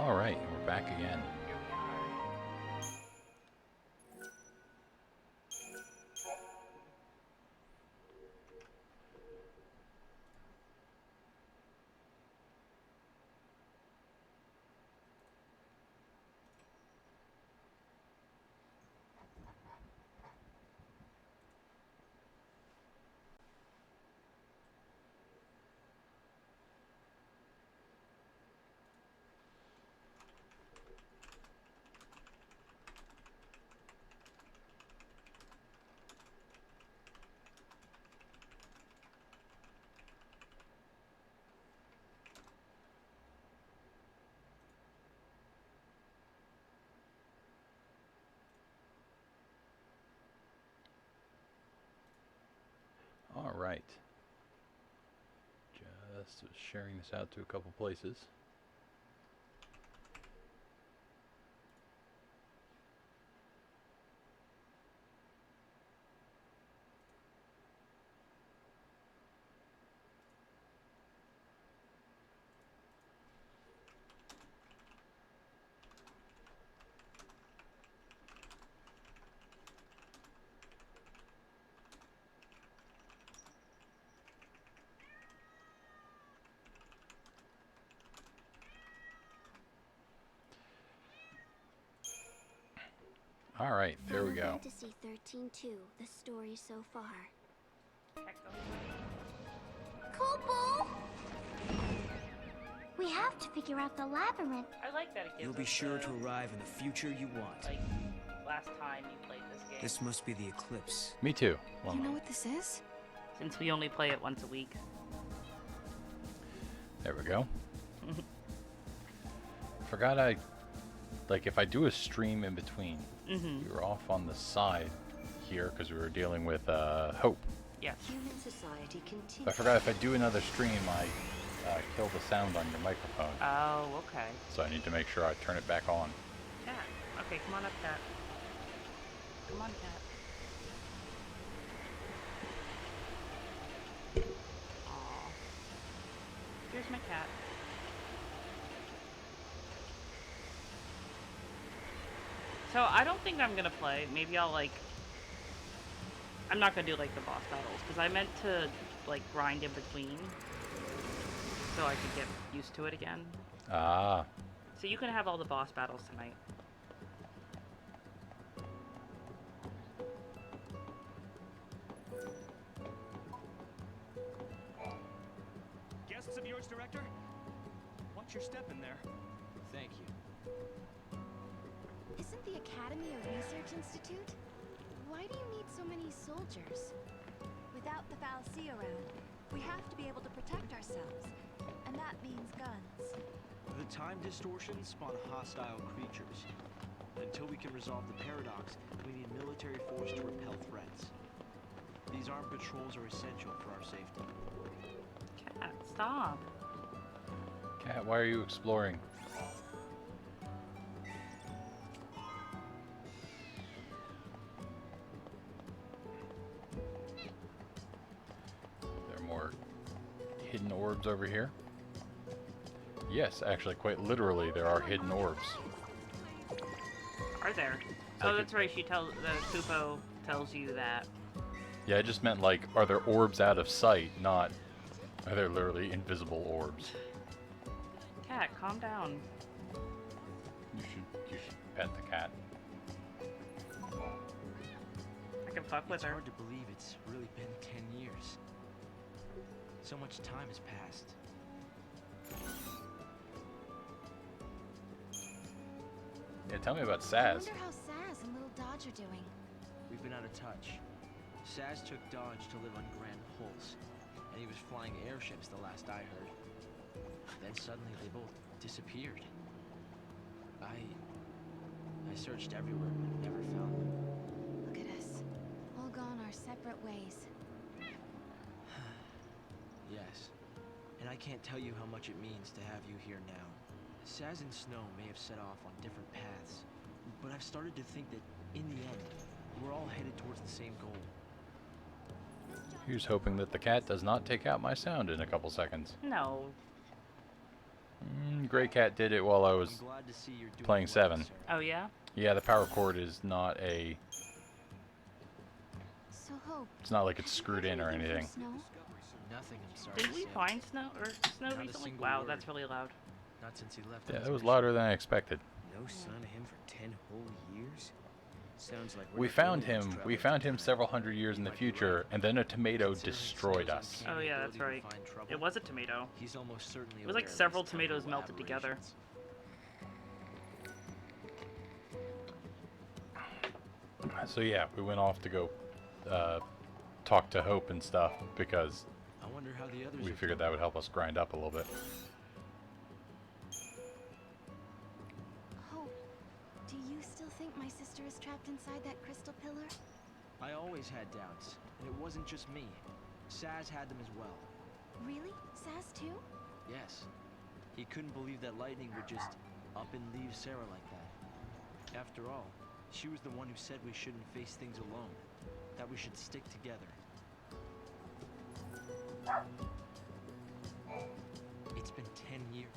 Alright, we're back again. Here we are. Alright. Just sharing this out to a couple places. Alright, there we go. Fantasy XIII-2, the story so far. Kobo! We have to figure out the labyrinth. I like that it gives You'll be us sure the, to arrive in the future you want. like, last time you played this game. This must be the eclipse. Me too. One You know moment. what this is? Since we only play it once a week. There we go. Forgot like if I do a stream in between, we were off on the side here because we were dealing with Hope. Yes. Human society continues. I forgot if I do another stream, I kill the sound on your microphone. Oh, okay. So I need to make sure I turn it back on. Cat. Okay, come on up, Cat. Come on, Cat. Aw. Here's my cat. So I don't think I'm gonna play. Maybe I'll like. I'm not gonna do like the boss battles because I meant to like grind in between so I could get used to it again. Ah, So you can have all the boss battles tonight. Guests of yours, Director? Watch your step in there. Thank you. Isn't the Academy a research institute? Why do you need so many soldiers? Without the fallacy around, we have to be able to protect ourselves. And that means guns. The time distortions spawn hostile creatures. Until we can resolve the paradox, we need military force to repel threats. These armed patrols are essential for our safety. Cat, stop. Cat, why are you exploring? There are more hidden orbs over here. Yes, actually, quite literally, there are hidden orbs. Are there? Like Oh, that's right. She tells the Kupo tells you that. Yeah, I just meant like, are there orbs out of sight, not are there literally invisible orbs? Cat, calm down. You should pet the cat. I can fuck with It's her. hard to believe it's really been 10 years. So much time has passed. Yeah, tell me about I Saz. wonder how Saz and Little Dodge are doing. We've been out of touch. Saz took Dodge to live on Grand Pulse, and he was flying airships the last I heard. Then suddenly they both disappeared. I searched everywhere but never found them. Look at us. All gone our separate ways. Yes, and I can't tell you how much it means to have you here now. Saz and Snow may have set off on different paths, but I've started to think that, in the end, we're all headed towards the same goal. Here's hoping that the cat does not take out my sound in a couple seconds. No. Gray Cat did it while I was I'm glad to see you're doing playing well, 7. Sarah. Oh yeah. Yeah, the power cord is not a. So Hope. It's not like it's have you screwed heard in or anything from anything. Snow? Nothing, I'm sorry Did to we say. find snow Not a recently? single Wow, word. that's really loud. Not since he left. Yeah, on it his was mission. louder than I expected. No sign of him for 10 whole years? Sounds like We found him. We found him several hundred years in the future, and then a tomato destroyed us. Oh yeah, that's right. It was a tomato. He's almost certainly It was like aware of several these tomatoes temporal melted together. aberrations. So yeah, we went off to go talk to Hope and stuff because I wonder how the others we are figured doing. that would help us grind up a little bit. Hope, do you still think my sister is trapped inside that crystal pillar? I always had doubts, and it wasn't just me. Saz had them as well. Really? Saz too? Yes. He couldn't believe that lightning would just up and leave Sarah like that. After all, she was the one who said we shouldn't face things alone, that we should stick together. It's been 10 years.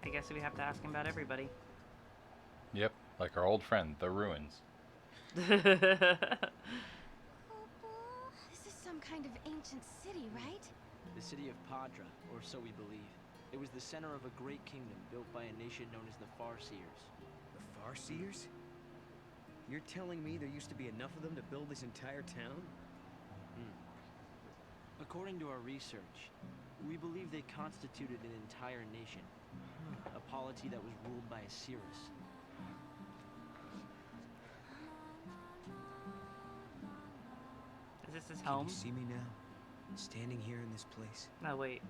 I guess we have to ask him about everybody. Yep, like our old friend, the ruins. This is some kind of ancient city, right? The city of Padra, or so we believe. It was the center of a great kingdom built by a nation known as the Farseers. The Farseers? You're telling me there used to be enough of them to build this entire town? According to our research, we believe they constituted an entire nation. A polity that was ruled by a Cirrus. Is this his Can home? you see me now? Standing here in this place? No, wait.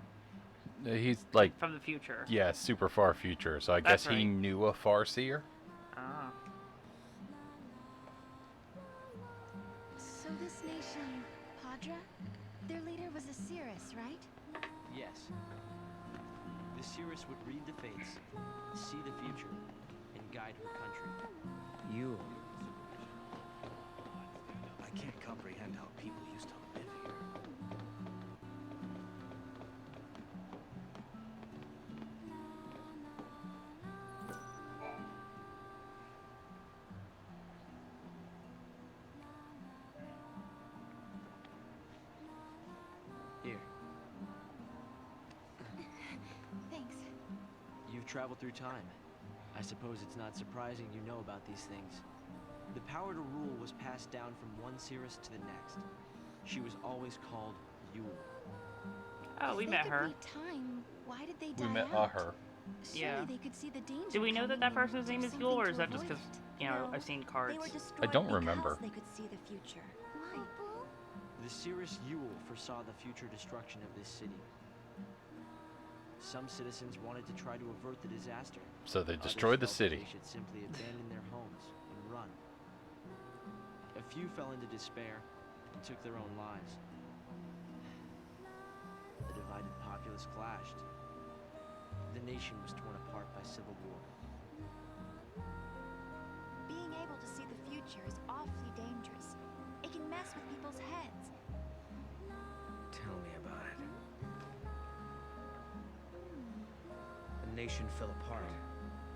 He's like, From the future. yeah, super far future. So I That's guess he right. knew a Farseer. Ah. So this nation, Padra, their leader was a Cirrus, right? Yes. The Cirrus would read the fates, see the future, and guide her country. You. I can't comprehend how people used to live here. Here, Thanks. you've traveled through time. I suppose it's not surprising you know about these things. The power to rule was passed down from one Cirrus to the next. She was always called Yule. Oh, If we they met could her. beat time, why did they die We met out? her. Surely Yeah. they could see the danger. Do we know that coming that and person's do name is something Yule, or to is that just avoid because, it? you know, No, I've seen cards? They were destroyed don't because remember. they could see the future. Why? The Cirrus Yule foresaw the future destruction of this city. Some citizens wanted to try to avert the disaster. So they Others destroyed the felt that city. They should simply abandon their homes and run. A few fell into despair and took their own lives. The divided populace clashed. The nation was torn apart by civil war. Being able to see the future is awfully dangerous. It can mess with people's heads. Tell me about it. The nation fell apart,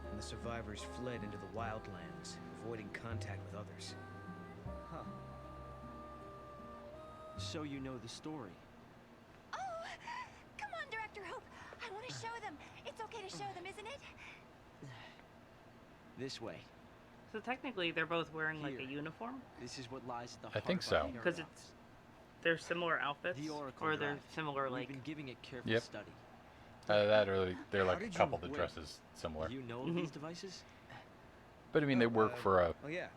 and the survivors fled into the wildlands, avoiding contact with others. Huh. So you know the story. Oh! Come on, Director Hope! I want to show them! It's okay to show them, isn't it? This way. So technically, they're both wearing like a Here. uniform, This is what lies at the I heart think of our so. because paradox. they're similar outfits, The Oracle or they're Drive. similar We've like. been giving it careful Yep. study. That or they're How like a did you couple that wait? dresses similar. You know of these devices? But I mean, they work for a. Oh yeah,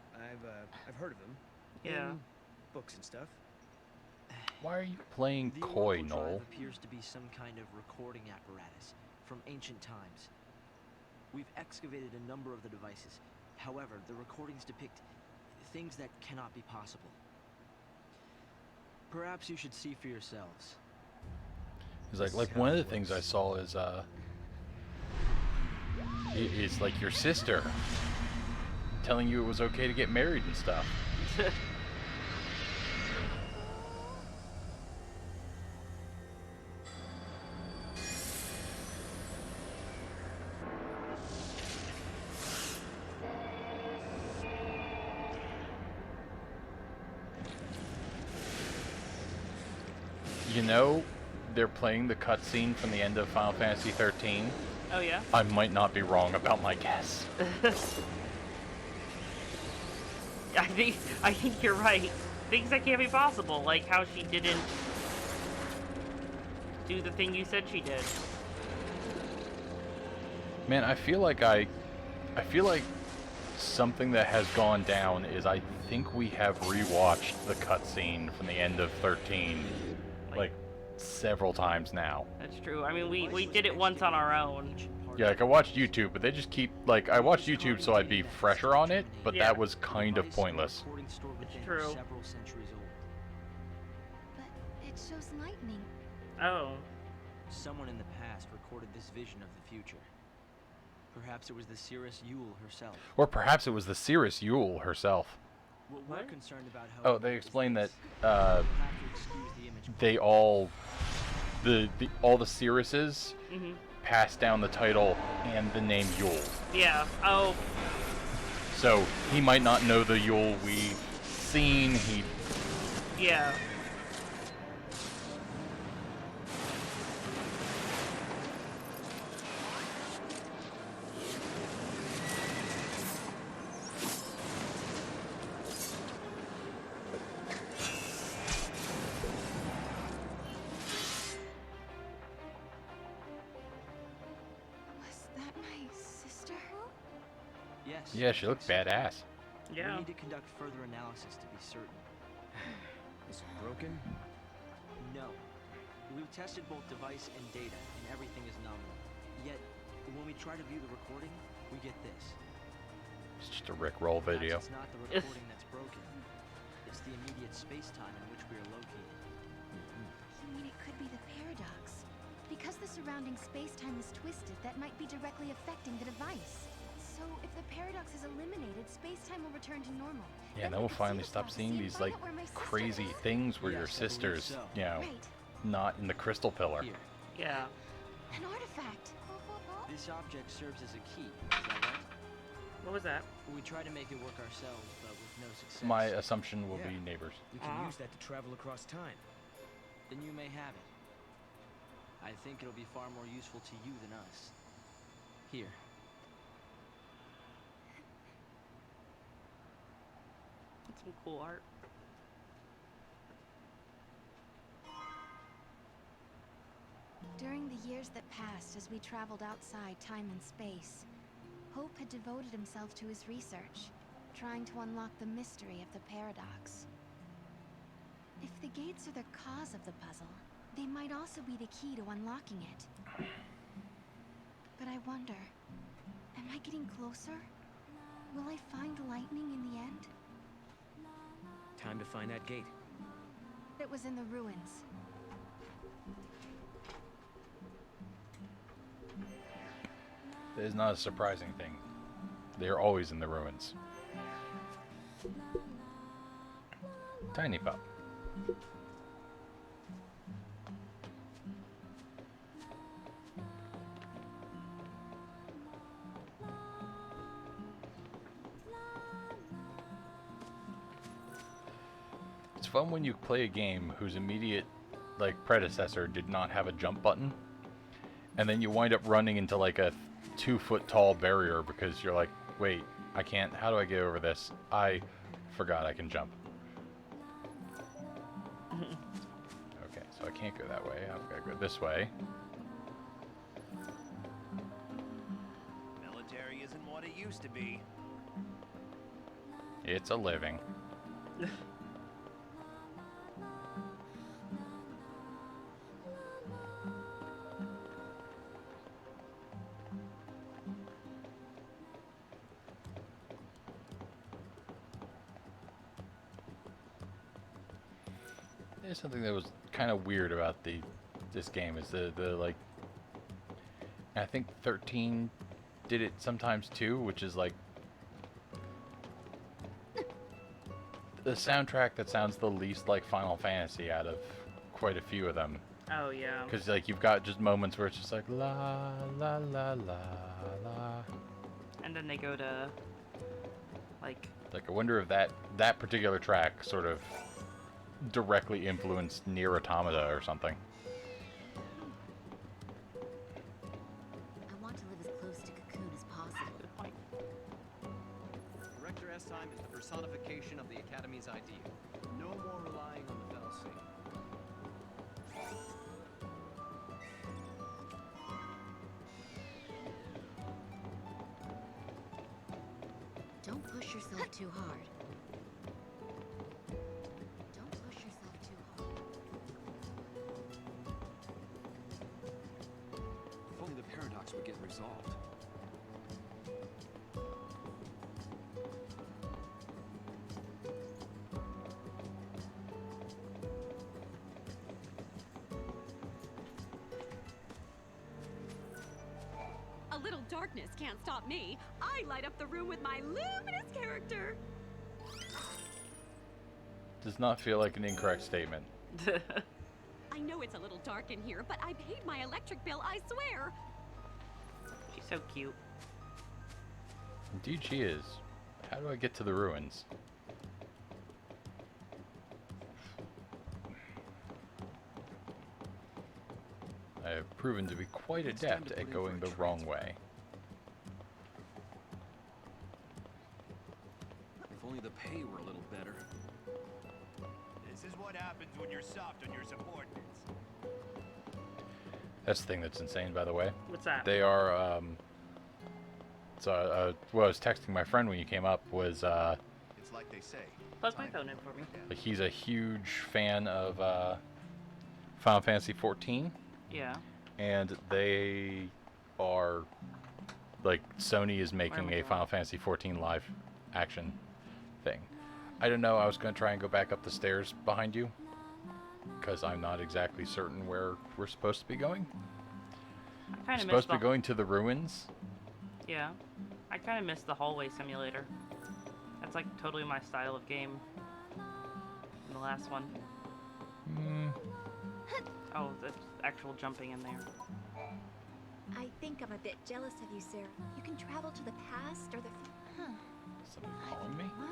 I've heard of them. Yeah. In books and stuff. Why are you playing The coy, Oracle Noel? Drive appears to be some kind of recording apparatus from ancient times. We've excavated a number of the devices. However, the recordings depict things that cannot be possible. Perhaps you should see for yourselves. He's like one of the things I saw is it's like your sister telling you it was okay to get married and stuff. know, they're playing the cutscene from the end of Final Fantasy XIII. Oh yeah. I might not be wrong about my guess. I think you're right. Things that can't be possible, like how she didn't do the thing you said she did. Man, I feel like something that has gone down is I think we have rewatched the cutscene from the end of 13 like several times now. That's true. I mean, we did it once on our own. Yeah, like I watched YouTube, but they just keep like I watched YouTube so I'd be fresher on it, but Yeah. that was kind of pointless. It's true. But it shows lightning. Oh. Someone in the past recorded this vision of the future. Perhaps it was the Cirrus Yule herself. Or perhaps it was the Cirrus Yule herself. We're What? concerned about how. Oh, they explained that We'll have to excuse the image they all the Cirruses Mhm. passed down the title and the name Yule. Yeah. Oh. So he might not know the Yule we've seen. He Yeah. Was that my sister? Yes. yeah, she looked badass. Yeah. We need to conduct further analysis to be certain. Is it broken? No. We've tested both device and data, and everything is nominal. Yet, when we try to view the recording, we get this. It's just a Rickroll Perhaps video. It's not the recording that's broken. It's the immediate space-time in which we are located. You mean it could be the paradox? Because the surrounding space-time is twisted, that might be directly affecting the device. So if the paradox is eliminated, space-time will return to normal. Yeah, then we we'll could see finally the stop prophecy seeing and these find like out where my sister crazy is. things where your Yes, I believe sisters, so. you know, Right. not in the crystal pillar. Here, Yeah. An artifact. this object serves as a key. Is that right? What was that? We tried to make it work ourselves, but with no success. My assumption will Yeah. be neighbors. We can Ah. use that to travel across time. Then you may have it. I think it'll be far more useful to you than us. Here. That's some cool art. During the years that passed as we traveled outside time and space, Hope had devoted himself to his research, trying to unlock the mystery of the paradox. If the gates are the cause of the puzzle, they might also be the key to unlocking it. But I wonder, am I getting closer? Will I find lightning in the end? Time to find that gate. It was in the ruins. It is not a surprising thing. They're always in the ruins. Tiny pup. It's fun when you play a game whose immediate like predecessor did not have a jump button, and then you wind up running into like a 2-foot tall barrier because you're like, wait, I can't, how do I get over this? I forgot I can jump. Okay, so I can't go that way, I've got to go this way. Military isn't what it used to be. It's a living. There's something that was kind of weird about this game is the like, I think 13 did it sometimes too, which is like the soundtrack that sounds the least like Final Fantasy out of quite a few of them. Oh yeah. Because like you've got just moments where it's just like la la la la la. And then they go to like Like I wonder if that particular track sort of directly influenced Nier Automata or something. I want to live as close to Cocoon as possible. Good point. Director S-Time is the personification of the Academy's ideal. No more relying on the fallacy. Don't push yourself too hard. Don't push yourself too hard. If only the paradox would get resolved. A little darkness can't stop me. I light up the room with my luminous character. Does not feel like an incorrect statement. I know it's a little dark in here, but I paid my electric bill, I swear. She's so cute. Indeed she is. How do I get to the ruins? I have proven to be quite It's time adept to put at in going for the a wrong transfer. way. If only the pay were a little better. This is what happens when you're soft on your subordinates. That's the thing that's insane, by the way. What's that? They are, well, I was texting my friend when you came up, was, It's like they say. Plug my phone in for me. like he's a huge fan of, Final Fantasy XIV, Yeah. and they are, like, Sony is making a Final Fantasy XIV live action thing. I don't know, I was going to try and go back up the stairs behind you, because I'm not exactly certain where we're supposed to be going. I We're kind of supposed missed to be going to the ruins. Yeah. I kind of missed the hallway simulator. That's like totally my style of game. In the last one. Hmm. Oh, there's actual jumping in there. I think I'm a bit jealous of you, Sarah. You can travel to the past or the Huh. Somebody calling me? What?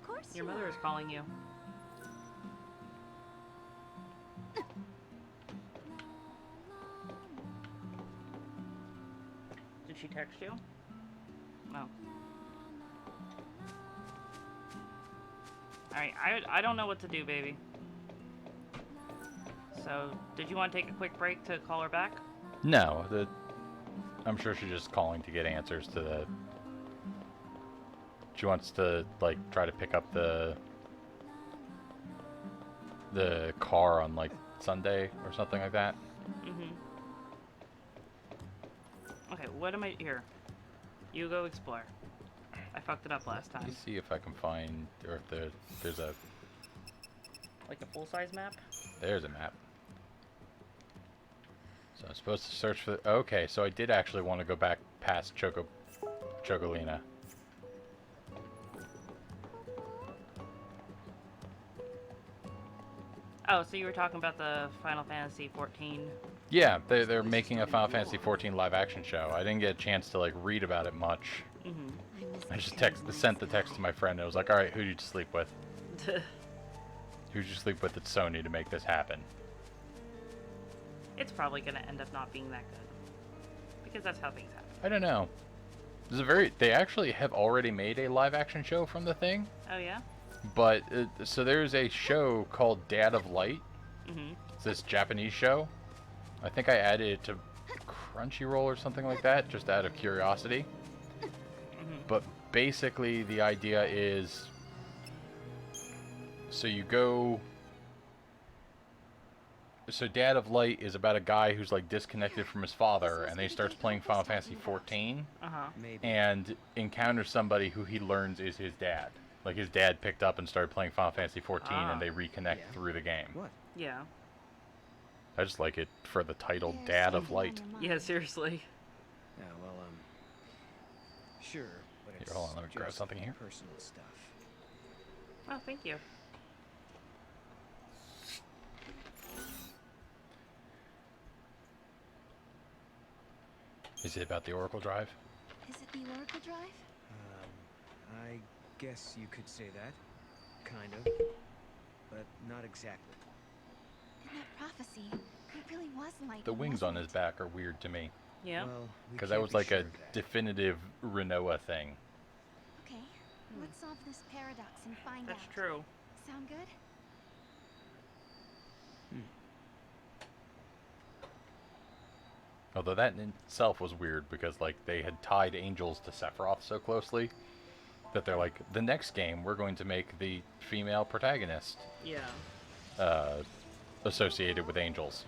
Of course Your you mother are. is calling you. Did she text you? No. Alright, I don't know what to do, baby. So, did you want to take a quick break to call her back? No, I'm sure she's just calling to get answers to the... She wants to, like, try to pick up the car on, like, Sunday or something like that. Mm-hmm. Okay, what am I... Here. You go explore. I fucked it up last Let time. me see if I can find, or if there's a... Like a full-size map? There's a map. So I'm supposed to search for... Okay, so I did actually want to go back past Chocolina. Oh, so you were talking about the Final Fantasy XIV? Yeah, they're making a Final Fantasy XIV live action show. I didn't get a chance to, like, read about it much. Mm-hmm. I just sent the text to my friend. And it was like, all right, who did you sleep with? Who did you sleep with at Sony to make this happen? It's probably going to end up not being that good. Because that's how things happen. I don't know. They actually have already made a live action show from the thing. Oh, yeah? But, so there's a show called Dad of Light. Mm-hmm. It's this Japanese show. I think I added it to Crunchyroll or something like that, just out of curiosity. Mm-hmm. But basically the idea is, so Dad of Light is about a guy who's like disconnected from his father, and then he starts playing Final Fantasy XIV, Uh-huh. Maybe. and encounters somebody who he learns is his dad. Like his dad picked up and started playing Final Fantasy XIV, and they reconnect Yeah. through the game. What? Yeah. I just like it for the title There's Dad of something on Light. your mind. Yeah, seriously. Yeah, well, sure, but Here, it's hold on, let me grab just something here. personal stuff. Oh, thank you. Is it about the Oracle Drive? Is it the Oracle Drive? I guess you could say that. Kind of. but not exactly. In that prophecy, it really was light. The wings on his back are weird to me. Yeah. Well, we Because that can't was be like sure a of that. definitive Renoa thing. Okay, let's solve this paradox and find That's out. true. Sound good? Although that in itself was weird because like they had tied angels to Sephiroth so closely that they're like, the next game we're going to make the female protagonist Yeah. associated with angels.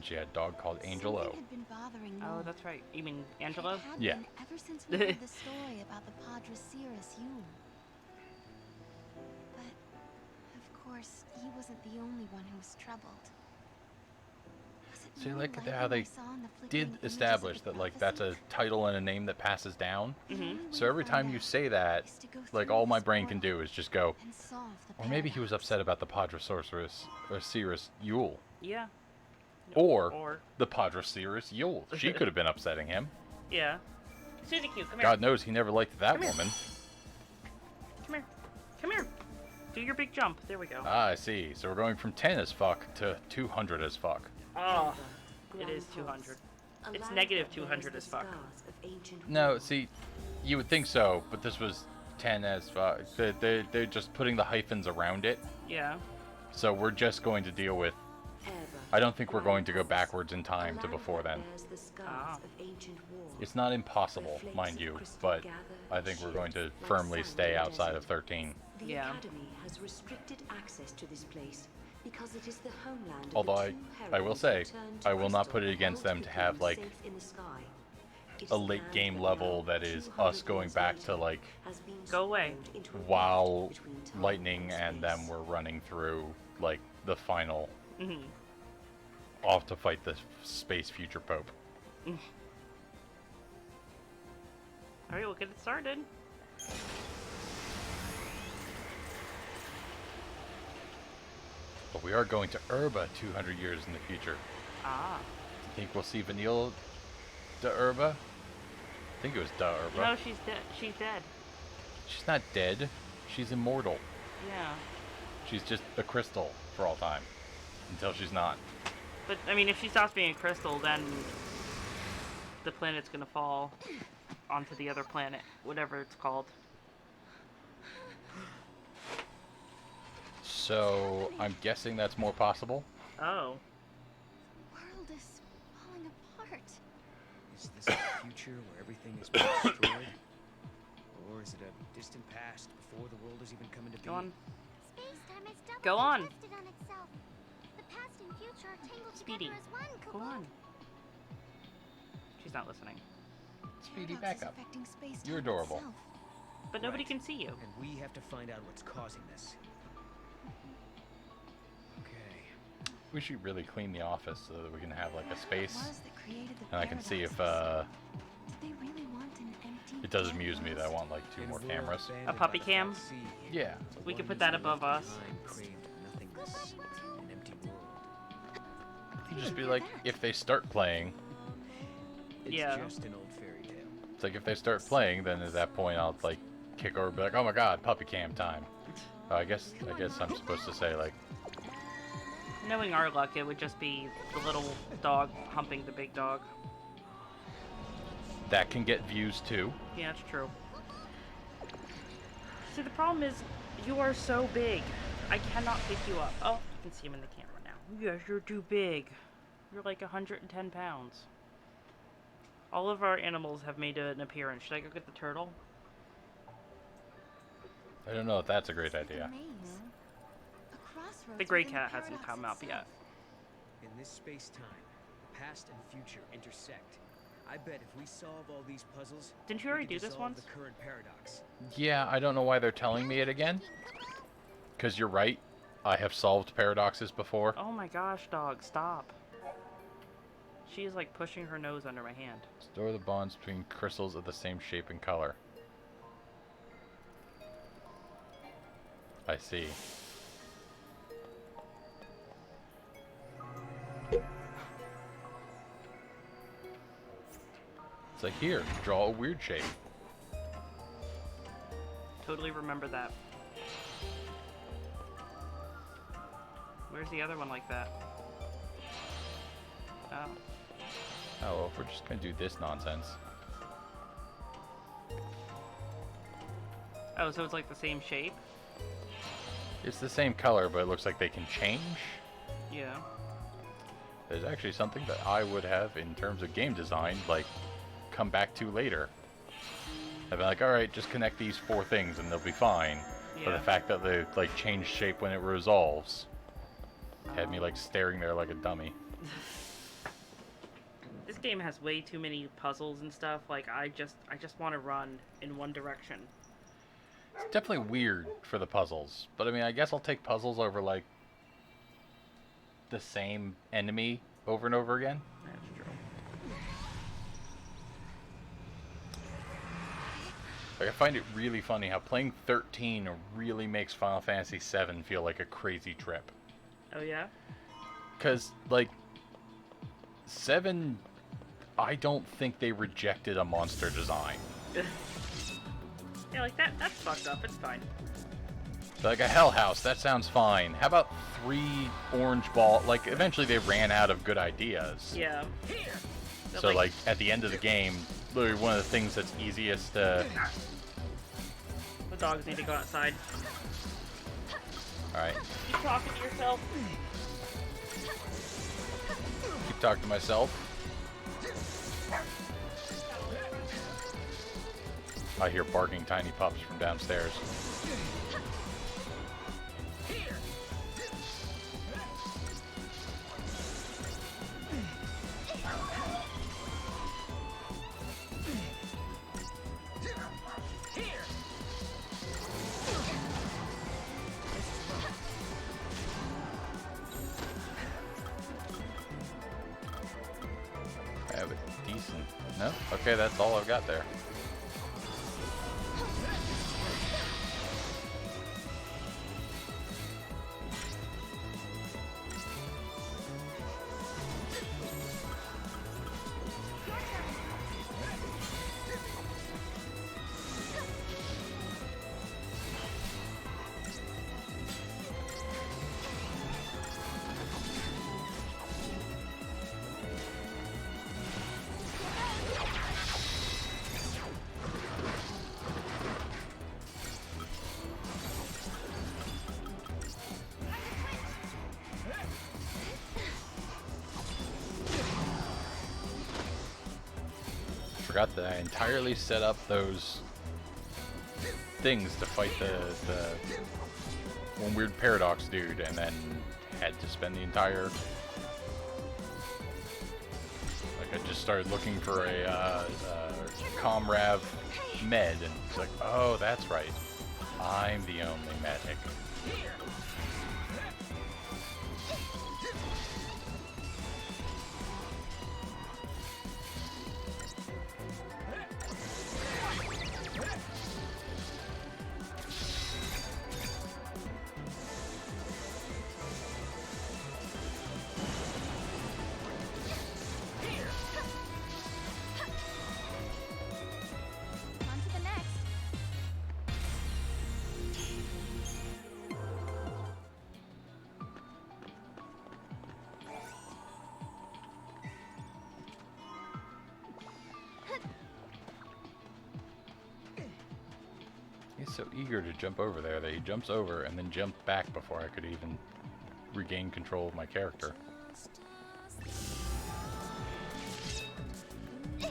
She had a dog called Angel O. Something had been bothering Oh, Noel. that's right. You mean It Angelo? had Yeah. been ever since we heard the story about the Padre Cirrus Yule. But, of course, he wasn't the only one who was troubled. Was it See, more like likely how they I saw in the flickering did images of establish the that like that's a prophecy? title and a name that passes down. The only way So to every find time you out say that, is to go like through all my this brain can portal do is just go, and solve the or maybe he was paradox. upset about the Padre Sorceress or Cirrus Yule. Yeah. Or the Padre Cirrus Yule. She could have been upsetting him. Yeah. Susie Q, come here. God knows he never liked that Come here. woman. Come here. Come here. Do your big jump. There we go. Ah, I see. So we're going from 10 as fuck to 200 as fuck. Oh, it is 200. It's negative 200 as fuck. No, see, you would think so, but this was 10 as fuck. They're just putting the hyphens around it. Yeah. So we're just going to deal with... I don't think we're going to go backwards in time to before then. Ah. It's not impossible, mind you, but I think we're going to firmly stay outside of 13. The Yeah. Academy has restricted access to this place because it is the homeland of Although the two I will heralds say, returned to I will not Crystal put it against held them to keeping have, like, safe in the sky. It is a the late land game that level now, that is 200 us going years back later, to, like, has been Go away. swallowed into a while void between time Lightning and them space. were running through, like, the final... Mm-hmm. off to fight the space future pope. Alright, we'll get it started. But we are going to Urba 200 years in the future. Ah. Think we'll see Vanille de Urba? I think it was de Urba. No, she's dead. She's dead. She's not dead. She's immortal. Yeah. She's just a crystal for all time. Until she's not. But, I mean, if she stops being a crystal, then the planet's gonna fall onto the other planet, whatever it's called. So, I'm guessing that's more possible. Oh. The world is falling apart. Is this a future where everything is being destroyed? Or is it a distant past before the world has even come into being? Go on. Space-time is doubly Go on. adjusted on itself. The past and future are tangled Speedy. together as one. Go on. She's not listening. Speedy, Paradox back is up. affecting space-time You're adorable. itself. But nobody Right. can see you. And we have to find out what's causing this. Okay. We should really clean the office so that we can have like a Whoever space. it was that created the And I can see if paradoxes. Did they really want an empty it does dead amuse me that I world? want like 2 In more world cameras. abandoned A by puppy the cam? Sea, Yeah. the We could one put that who above left us. behind craved nothingness, an empty world. You just be like, if they start playing, It's Yeah. just an old fairy tale. it's like if they start playing, then at that point I'll like kick over and be like, oh my god, puppy cam time. I guess I'm supposed to say like, Knowing our luck, it would just be the little dog humping the big dog. that can get views too. Yeah, that's true. See, the problem is, you are so big. I cannot pick you up. Oh, you can see him in the camera now. Yes, you're too big. You're like 110 pounds. All of our animals have made an appearance. Should I go get the turtle? I don't know if that's a great It's like a idea. maze. A crossroads The gray within cat hasn't paradox come up yet. itself. In this space-time, the past and future intersect. I bet if we solve all these puzzles, Didn't you we already can do this dissolve once? the current paradox. Yeah, I don't know why they're telling me it again. Because you're right. I have solved paradoxes before. Oh my gosh, dog, stop. She is like pushing her nose under my hand. Store the bonds between crystals of the same shape and color. I see. It's like, here, draw a weird shape. Totally remember that. Where's the other one like that? Oh. Oh, well, if we're just gonna do this nonsense. Oh, so it's like the same shape? It's the same color, but it looks like they can change. Yeah. There's actually something that I would have, in terms of game design, like, come back to later. I'd be like, alright, just connect these 4 things and they'll be fine. Yeah. But the fact that they, like, change shape when it resolves had me, like, staring there like a dummy. This game has way too many puzzles and stuff. Like, I just want to run in one direction. It's definitely weird for the puzzles. But, I mean, I guess I'll take puzzles over, like, the same enemy over and over again. That's true. Like, I find it really funny how playing 13 really makes Final Fantasy VII feel like a crazy trip. Oh, yeah? Because, like, 7, I don't think they rejected a monster design. Yeah, like, that's fucked up. It's fine. Like a hell house, that sounds fine. How about 3 orange ball? Like, eventually they ran out of good ideas. Yeah. So, like, at the end of the game, literally one of the things that's easiest to... The dogs need to go outside. Alright. Keep talking to yourself. Keep talking to myself. I hear barking tiny pups from downstairs. I have a decent... No? Okay, that's all I've got there. Forgot that I entirely set up those things to fight the one weird paradox dude, and then had to spend the entire... Like, I just started looking for a Comrav med, and it's like, oh, that's right. I'm the only medic. On to the next. He's so eager to jump over there that he jumps over and then jumped back before I could even regain control of my character. You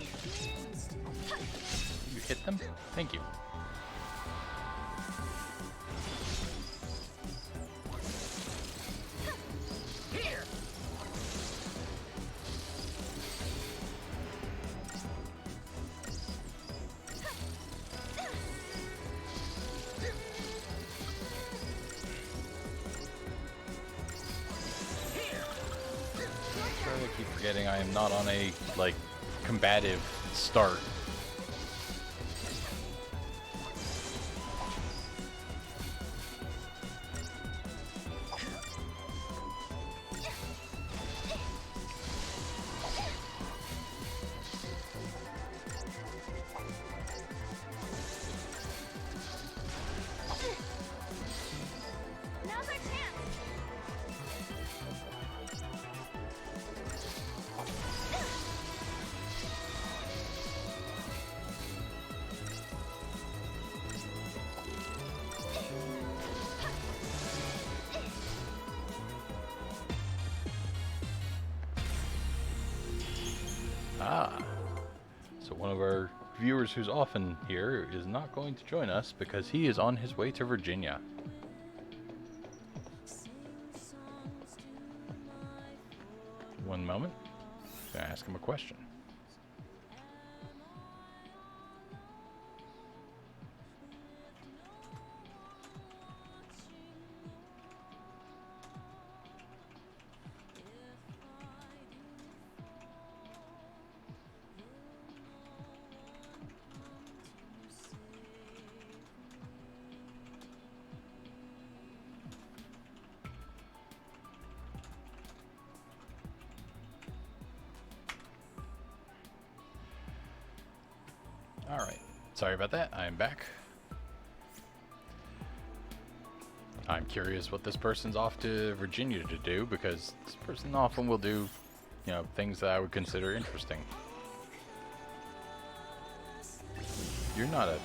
hit them? Thank you. I keep forgetting I am not on a, like, combative start. Now's our chance. Ah. So one of our viewers who's often here is not going to join us because he is on his way to Virginia. One moment. I'm gonna ask him a question. Alright, sorry about that, I'm back. I'm curious what this person's off to Virginia to do, because this person often will do, you know, things that I would consider interesting. You're not a...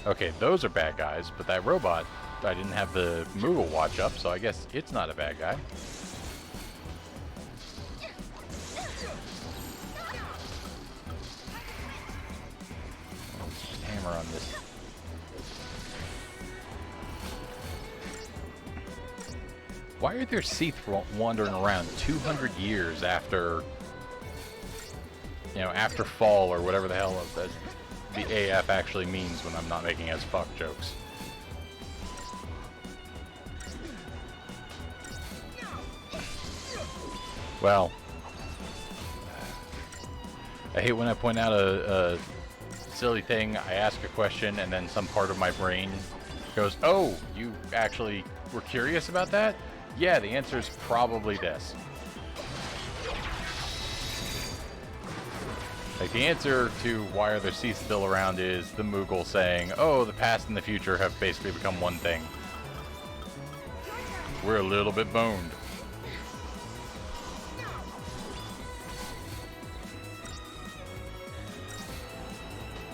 Okay, those are bad guys, but that robot, I didn't have the Moogle watch up, so I guess it's not a bad guy. On this. Why are there Seath wandering around 200 years after, you know, after fall or whatever the hell the AF actually means when I'm not making as fuck jokes? Well, I hate when I point out a silly thing, I ask a question, and then some part of my brain goes, oh, you actually were curious about that? Yeah, the answer is probably this. Like, the answer to why are there Seath still around is the Moogle saying, oh, the past and the future have basically become one thing. We're a little bit boned.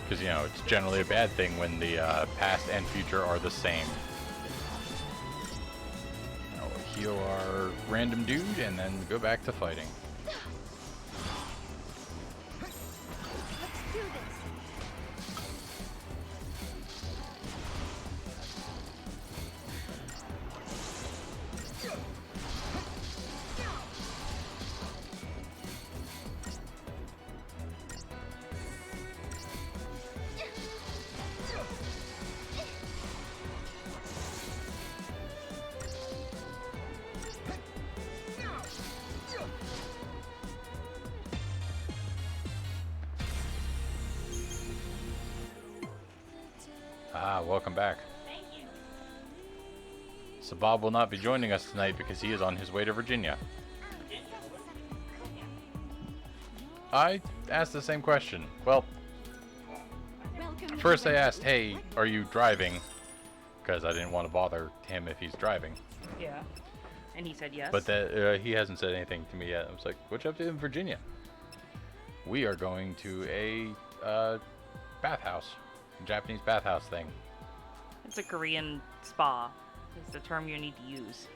Because, you know, it's generally a bad thing when the past and future are the same. Now we'll heal our random dude and then go back to fighting. Let's do this. Welcome back. Thank you. So Bob will not be joining us tonight because he is on his way to Virginia. I asked the same question. Well, first I asked, hey, are you driving? Because I didn't want to bother him if he's driving. Yeah. And he said yes. But that, he hasn't said anything to me yet. I was like, what you up to in Virginia? We are going to a bathhouse. Japanese bathhouse thing. It's a Korean spa. Is the term you need to use.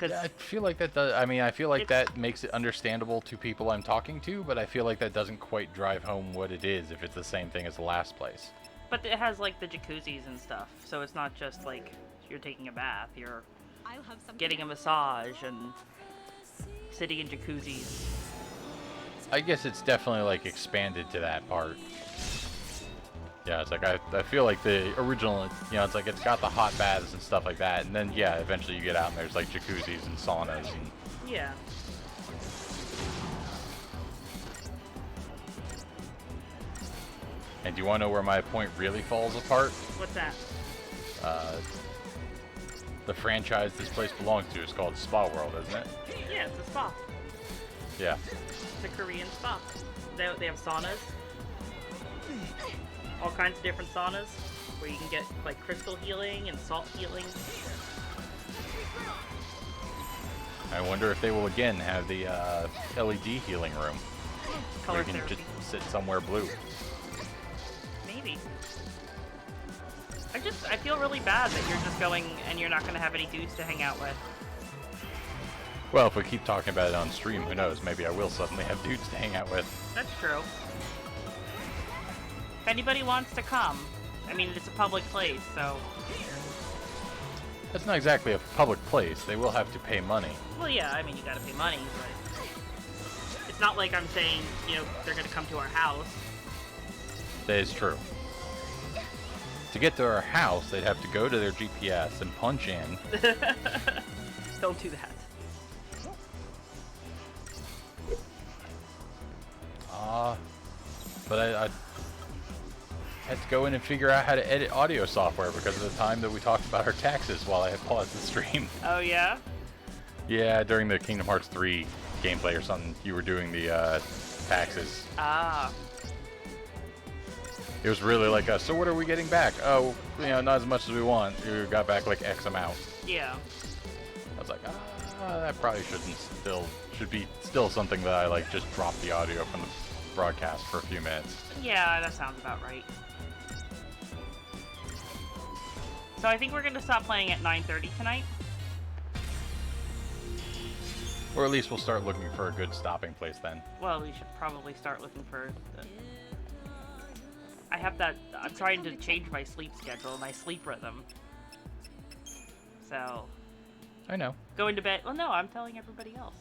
Yeah, I feel like that does. I mean, I feel like that makes it understandable to people I'm talking to, but I feel like that doesn't quite drive home what it is if it's the same thing as the last place. But it has like the jacuzzis and stuff, so it's not just like you're taking a bath. You're getting a massage and sitting in jacuzzis. I guess it's definitely like expanded to that part. Yeah, it's like I feel like the original, you know, it's like it's got the hot baths and stuff like that, and then yeah, eventually you get out and there's like jacuzzis and saunas and yeah. And do you want to know where my point really falls apart? What's that? The franchise this place belongs to is called Spa World, isn't it? Yeah, it's a spa. Yeah. It's a Korean spa. They have saunas. All kinds of different saunas where you can get like crystal healing and salt healing. I wonder if they will again have the LED healing room. Color where you can therapy. just sit somewhere blue. Maybe. I feel really bad that you're just going and you're not going to have any dudes to hang out with. Well, if we keep talking about it on stream, who knows? Maybe I will suddenly have dudes to hang out with. That's true. If anybody wants to come, I mean, it's a public place, so... That's not exactly a public place. They will have to pay money. Well, yeah, I mean, you gotta pay money, but... It's not like I'm saying, you know, they're gonna come to our house. That is true. To get to our house, they'd have to go to their GPS and punch in. Don't do that. But I had to go in and figure out how to edit audio software because of the time that we talked about our taxes while I had paused the stream. Oh, yeah? Yeah, during the Kingdom Hearts 3 gameplay or something, you were doing the taxes. Ah. It was really like, so what are we getting back? Oh, you know, not as much as we want. We got back like X amount. Yeah. I was like, that probably should be still something that I like just drop the audio from the broadcast for a few minutes. Yeah, that sounds about right. So I think we're going to stop playing at 9:30 tonight. Or at least we'll start looking for a good stopping place then. Well, we should probably start looking for... I have that... I'm trying to change my sleep schedule, my sleep rhythm. So... I know. Going to bed... Well, no, I'm telling everybody else.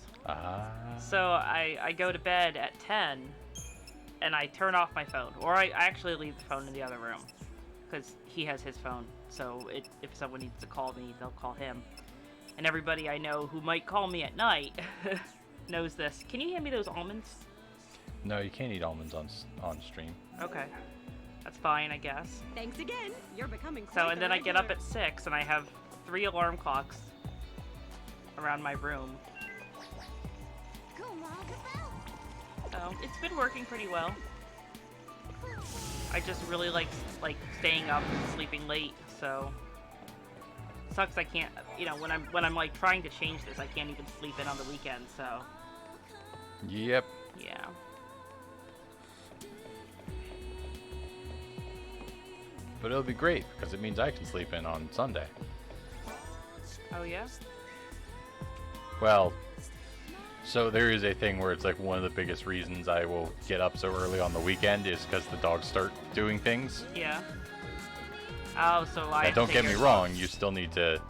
So I go to bed at 10, and I turn off my phone. Or I actually leave the phone in the other room. Because he has his phone. So if someone needs to call me, they'll call him. And everybody I know who might call me at night knows this. Can you hand me those almonds? No, you can't eat almonds on stream. Okay. That's fine, I guess. Thanks again. You're becoming So, quite and the then I get up regular. at 6, and I have 3 alarm clocks around my room. So, it's been working pretty well. I just really like staying up and sleeping late, so... Sucks I can't, you know, when I'm like trying to change this, I can't even sleep in on the weekend, so... Yep. Yeah. But it'll be great, because it means I can sleep in on Sunday. Oh, yeah? Well, so there is a thing where it's like one of the biggest reasons I will get up so early on the weekend is because the dogs start doing things. Yeah. Oh, so I... Now, don't get me wrong, you still need to...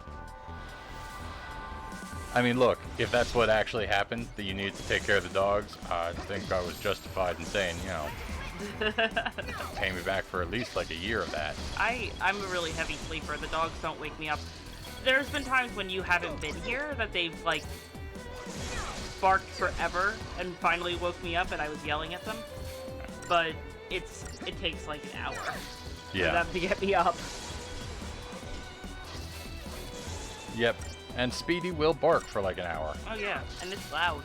I mean, look, if that's what actually happened, that you needed to take care of the dogs, I think I was justified in saying, you know, pay me back for at least like a year of that. I'm a really heavy sleeper. The dogs don't wake me up. There's been times when you haven't been here that they've, like, barked forever and finally woke me up and I was yelling at them. But it takes like an hour for them to get me up. Yep. And Speedy will bark for like an hour. Oh yeah, and it's loud.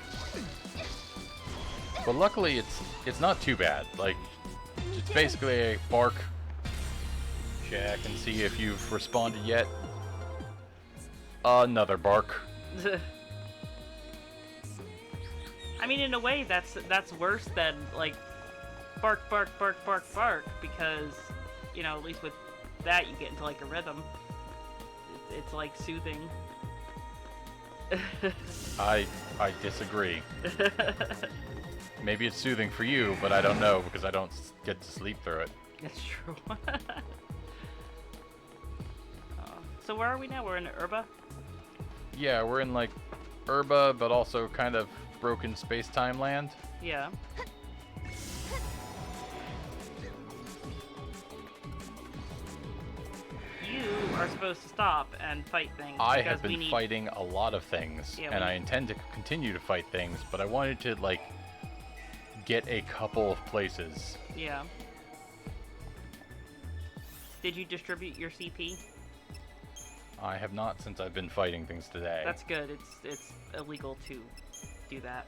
But luckily it's not too bad. Like, it's basically a bark, check and see if you've responded yet. Another bark. I mean, in a way, that's worse than, like, bark, bark, bark, bark, bark, because, you know, at least with that, you get into, like, a rhythm. It's like, soothing. I disagree. Maybe it's soothing for you, but I don't know, because I don't get to sleep through it. That's true. So where are we now? We're in Urba? Yeah, we're in, like, Urba, but also kind of broken space-time land. Yeah. You are supposed to stop and fight things. I have been fighting a lot of things, Yeah, and I intend to continue to fight things, but I wanted to, like, get a couple of places. Yeah. Did you distribute your CP? I have not since I've been fighting things today. That's good. It's illegal to do that.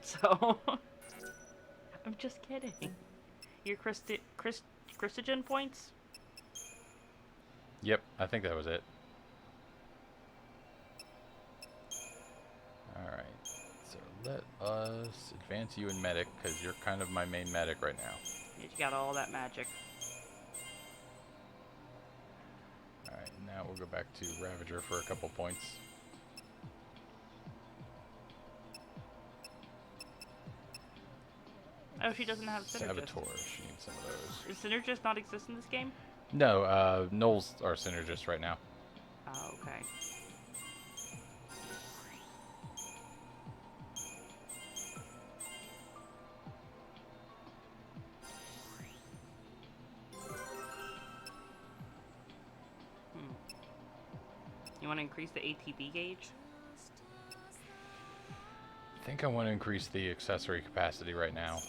So I'm just kidding. Your Christogen points? Yep, I think that was it. Alright, so let us advance you in medic, because you're kind of my main medic right now. You got all that magic. Alright, now we'll go back to Ravager for a couple points. Oh, she doesn't have Synergist. Saboteur. She needs some of those. Does Synergist not exist in this game? No, Knowles are Synergist right now. Oh, okay. You want to increase the ATB gauge? I think I want to increase the accessory capacity right now.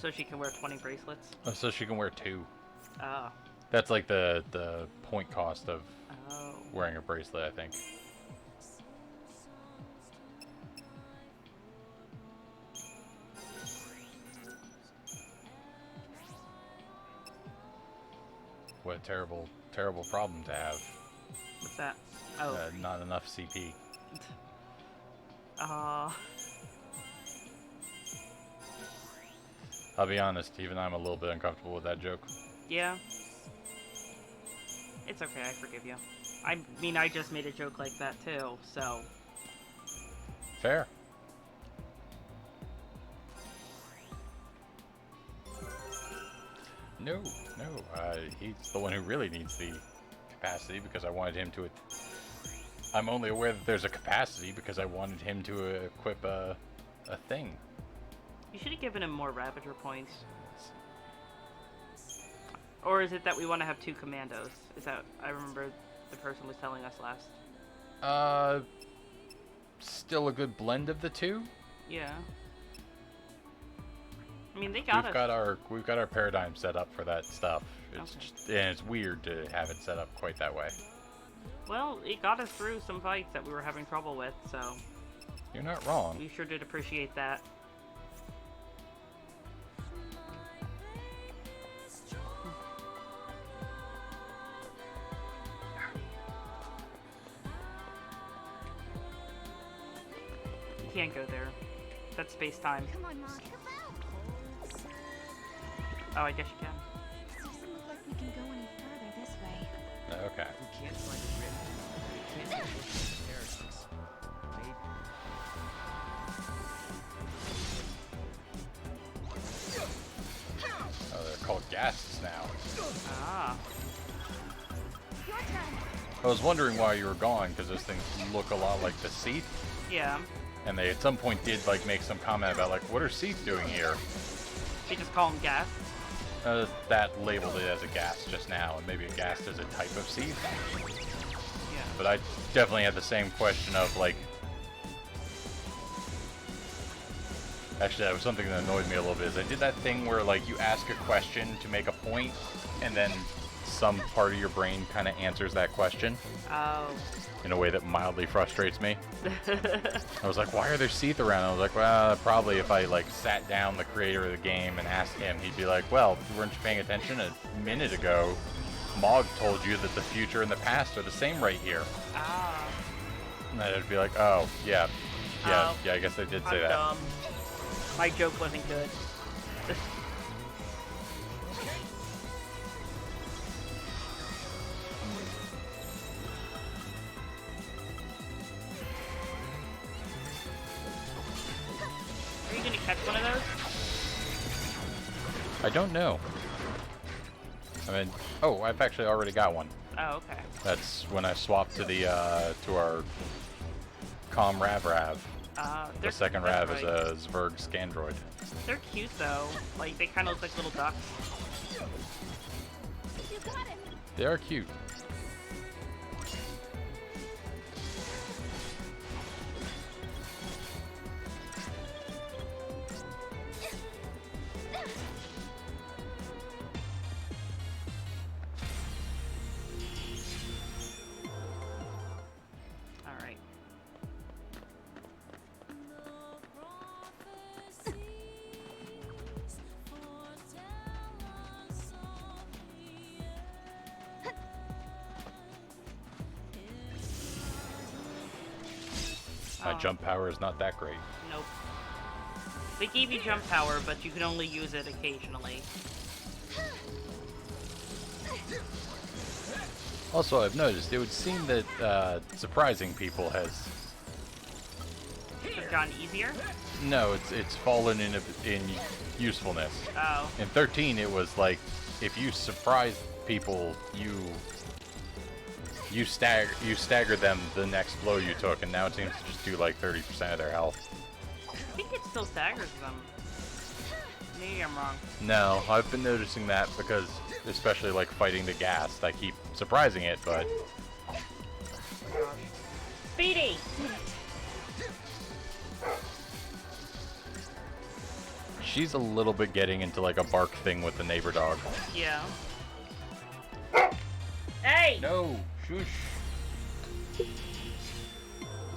So she can wear 20 bracelets? Oh, so she can wear 2. Oh. That's like the point cost of Oh. wearing a bracelet, I think. What a terrible, terrible problem to have. What's that? Oh. Not enough CP. I'll be honest, even I'm a little bit uncomfortable with that joke. Yeah. It's okay, I forgive you. I mean, I just made a joke like that too, so... Fair. No, he's the one who really needs the capacity because I wanted him to... I'm only aware that there's a capacity because I wanted him to equip a thing. You should have given him more Ravager points. Or is it that we want to have 2 commandos? Is that... I remember the person was telling us last. Still a good blend of the 2? Yeah. I mean, they got We've got our paradigm set up for that stuff. It's Okay. just, and it's weird to have it set up quite that way. Well, it got us through some fights that we were having trouble with, so... You're not wrong. We sure did appreciate that. You can't go there. That's space-time. Come on, Mom. Oh, I guess you can. Doesn't look like we can go any further this way. Okay. We can't find a rift. We can't get those comparisons. Maybe. Oh, they're called gases now. Ah. Your turn. I was wondering why you were gone, because those things look a lot like the Seath. Yeah. And they at some point did like make some comment about like, what are Seath doing here? They just call them gas. That labeled it as a gas just now, and maybe a gas is a type of Seath. Yeah. But I definitely had the same question of like... Actually, that was something that annoyed me a little bit, is I did that thing where like you ask a question to make a point, and then some part of your brain kind of answers that question. Oh. In a way that mildly frustrates me. I was like, why are there Seath around? I was like, well, probably if I like sat down the creator of the game and asked him, he'd be like, well, weren't you paying attention? A minute ago, Mog told you that the future and the past are the same right here. Ah. And I'd be like, oh, yeah, Oh. yeah, I guess they did say I'm that. dumb. My joke wasn't good. Are you gonna catch one of those? I don't know. I mean, oh, I've actually already got one. Oh, okay. That's when I swapped to the to our Com Rav. The second Rav is a Zverg Scandroid. They're cute though. Like they kind of look like little ducks. You got him. They are cute. All right. My Oh. jump power is not that great. Nope. They gave you jump power, but you can only use it occasionally. Also, I've noticed it would seem that surprising people has It's gotten easier. No, it's fallen in usefulness. Oh. In 13, it was like if you surprise people, you stagger them the next blow you took, and now it seems to just do like 30% of their health. I think it still staggers them. Maybe I'm wrong. No, I've been noticing that because, especially like fighting the ghast, I keep surprising it, but Speedy! she's a little bit getting into like a bark thing with the neighbor dog. Yeah. Hey! No, shush.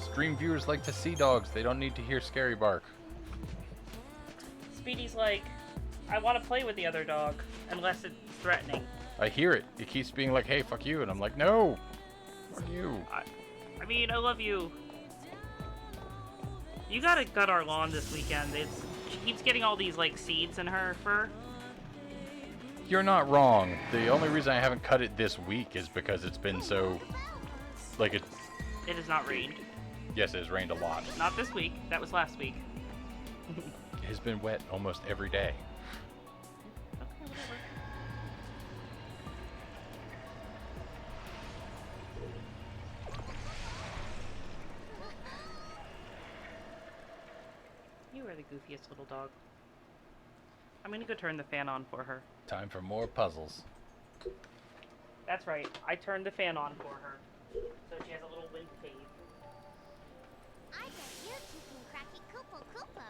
Stream viewers like to see dogs. They don't need to hear scary bark. Speedy's like, I want to play with the other dog, unless it's threatening. I hear it. It keeps being like, hey, fuck you. And I'm like, no. Fuck you. I mean, I love you. You gotta gut our lawn this weekend. She keeps getting all these, like, seeds in her fur. You're not wrong. The only reason I haven't cut it this week is because it's been so... Like, it has not rained. Yes, it has rained a lot. Not this week. That was last week. It has been wet almost every day. Okay, whatever. You are the goofiest little dog. I'm gonna go turn the fan on for her. Time for more puzzles. That's right. I turned the fan on for her. So she has a little wind cave. I bet you two can crack it Koopo Koopo.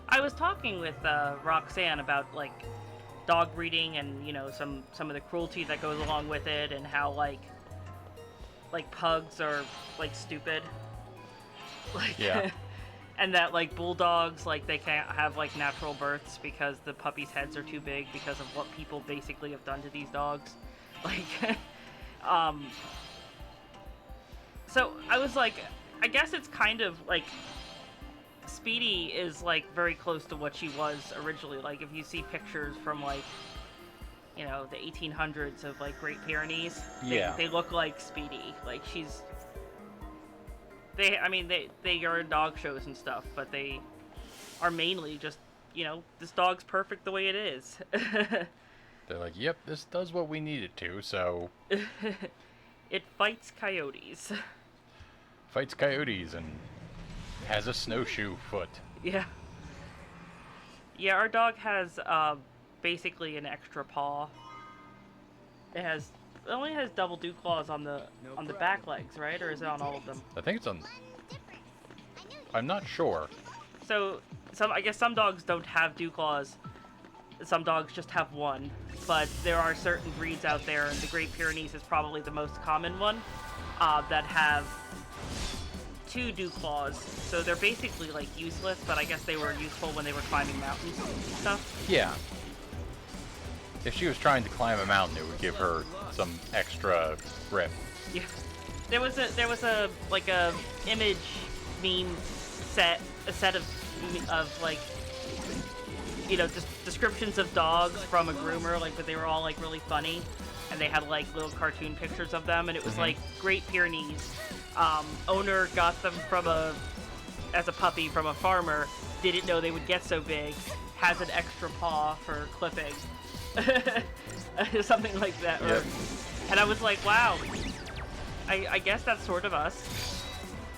I was talking with Roxanne about like dog breeding and some of the cruelty that goes along with it, and how like pugs are like stupid, like yeah. and that like bulldogs, like they can't have like natural births because the puppies' heads are too big because of what people basically have done to these dogs, like so I was like, I guess it's kind of like Speedy is like very close to what she was originally. Like if you see pictures from like the 1800s of like Great Pyrenees, they look like Speedy. Like they are in dog shows and stuff, but they are mainly just this dog's perfect the way it is. They're like, yep, this does what we need it to, so it fights coyotes. Fights coyotes and has a snowshoe foot. Yeah. Yeah, our dog has basically an extra paw. It only has double dew claws on the back legs, right? Or is it on all of them? I think it's on. I'm not sure. So I guess some dogs don't have dew claws. Some dogs just have one. But there are certain breeds out there, and the Great Pyrenees is probably the most common one, that have 2 dew claws. So they're basically like useless, but I guess they were useful when they were climbing mountains and stuff. Yeah. If she was trying to climb a mountain, it would give her some extra grip. Yeah. There was a like a image meme set, a set of like descriptions of dogs from a groomer, like, but they were all like really funny, and they had like little cartoon pictures of them, and it was like Great Pyrenees. Owner got them as a puppy from a farmer, didn't know they would get so big, has an extra paw for clipping. Something like that. Yep. And I was like, wow, I guess that's sort of us.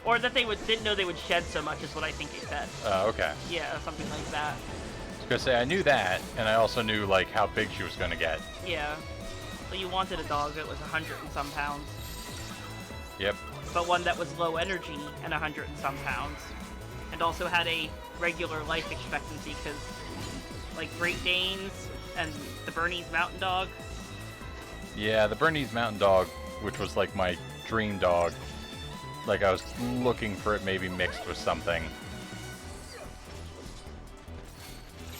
Or that they didn't know they would shed so much is what I think he said. Okay. Yeah, something like that. I was gonna say, I knew that, and I also knew like how big she was gonna get. Yeah. But you wanted a dog that was 100 and some pounds. Yep. but one that was low energy and 100 and some pounds, and also had a regular life expectancy because, like, Great Danes and the Bernese Mountain Dog. Yeah, the Bernese Mountain Dog, which was like my dream dog. Like, I was looking for it maybe mixed with something.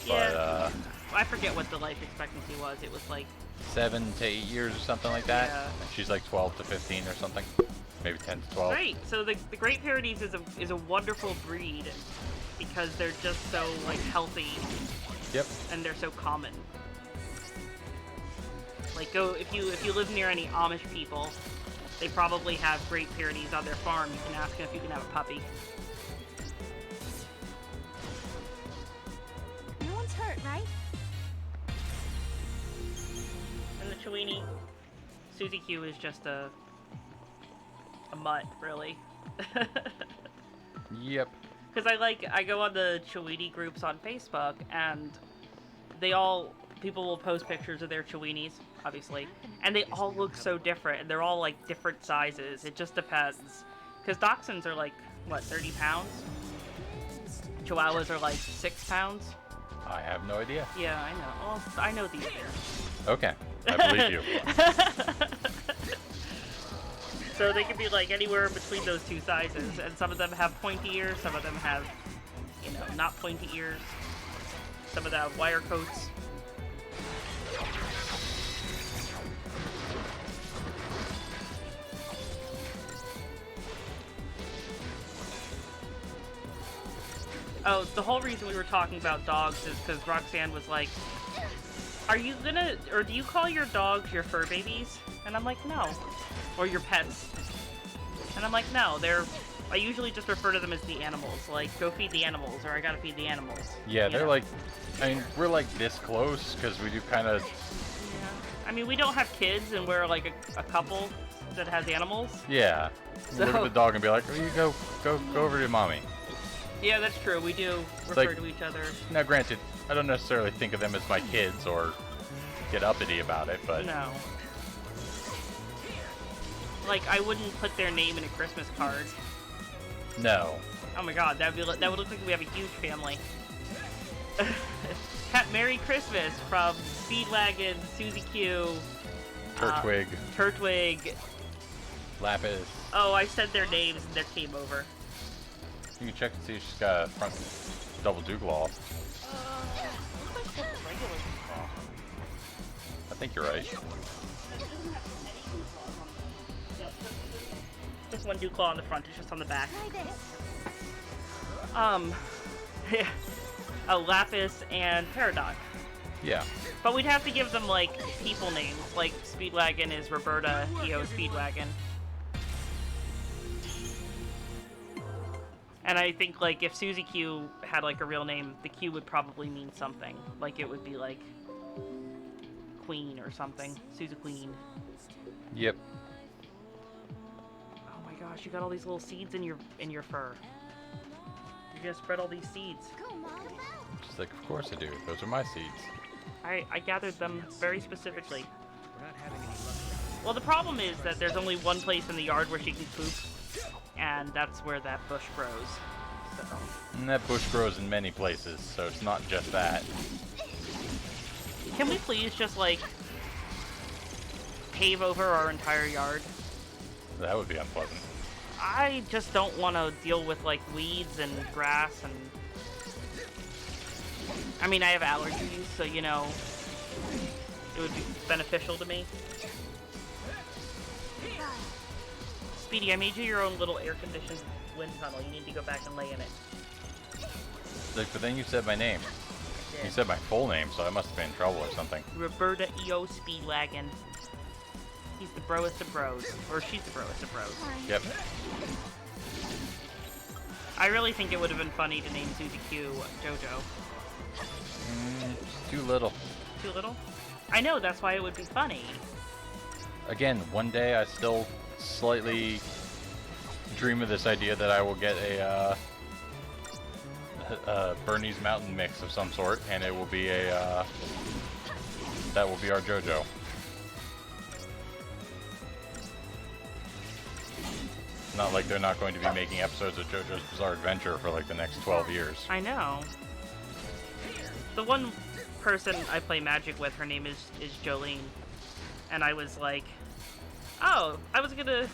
Yeah. But, I forget what the life expectancy was. It was like 7 to 8 years or something like that. Yeah. And she's like 12 to 15 or something. Maybe 10 to 12. Right. So the Great Pyrenees is a wonderful breed because they're just so like healthy. Yep. And they're so common. Like if you live near any Amish people, they probably have Great Pyrenees on their farm. You can ask them if you can have a puppy. No one's hurt, right? And the Chiweenie, Susie Q is just a mutt, really. Yep. Because I go on the Chiweenie groups on Facebook, and people will post pictures of their Chiweenies, obviously, and they all look so different, and they're all like different sizes. It just depends. Because Dachshunds are like, what, 30 pounds? Chihuahuas are like 6 pounds? I have no idea. Yeah, I know. Well, I know these bears. Okay, I believe you. So they can be like anywhere between those two sizes, and some of them have pointy ears, some of them have, not pointy ears. Some of them have wire coats. Oh, the whole reason we were talking about dogs is because Roxanne was like, do you call your dogs your fur babies? And I'm like, no. Or your pets. And I'm like, no, I usually just refer to them as the animals. Like, go feed the animals, or I gotta feed the animals. Yeah, they're like, we're like this close, because we do kind of... Yeah. I mean, we don't have kids, and we're like a couple that has animals. Yeah. So... Look at the dog and be like, oh, you go over to mommy. Yeah, that's true. We do refer to each other. Now, granted, I don't necessarily think of them as my kids or get uppity about it, but... No. Like, I wouldn't put their name in a Christmas card. No. Oh my god, that would look like we have a huge family. Merry Christmas from Speedwagon, Susie Q, Turtwig, Lapis. Oh, I said their names and they came over. You can check and see if she's got a front double dew claw. I think you're right. Just one dew claw on the front, it's just on the back. A Lapis and Peridot. Yeah. But we'd have to give them, like, people names. Like, Speedwagon is Roberta, EO Speedwagon. And I think, like, if Susie Q had, like, a real name, the Q would probably mean something. Like, it would be, like, Queen or something. Susie Queen. Yep. Oh my gosh, you got all these little seeds in your fur. You're gonna spread all these seeds. She's like, of course I do. Those are my seeds. I gathered them very specifically. Well, the problem is that there's only one place in the yard where she can poop, and that's where that bush grows. So. And that bush grows in many places, so it's not just that. Can we please just, like, pave over our entire yard? That would be unpleasant. I just don't want to deal with, like, weeds and grass and... I mean, I have allergies, so, you know, it would be beneficial to me. Speedy, I made you your own little air-conditioned wind tunnel. You need to go back and lay in it. Like, but then you said my name. Yeah. You said my full name, so I must have been in trouble or something. Roberta EO Speedwagon. He's the broest of bros. Or she's the broest of bros. Yep. I really think it would have been funny to name Susie Q JoJo. Too little. Too little? I know, that's why it would be funny. Again, one day I still slightly dream of this idea that I will get a Bernese Mountain mix of some sort, and it will be that will be our JoJo. not like they're not going to be making episodes of JoJo's Bizarre Adventure for like the next 12 years. I know. The one person I play Magic with, her name is Jolene. And I was like, oh, I was gonna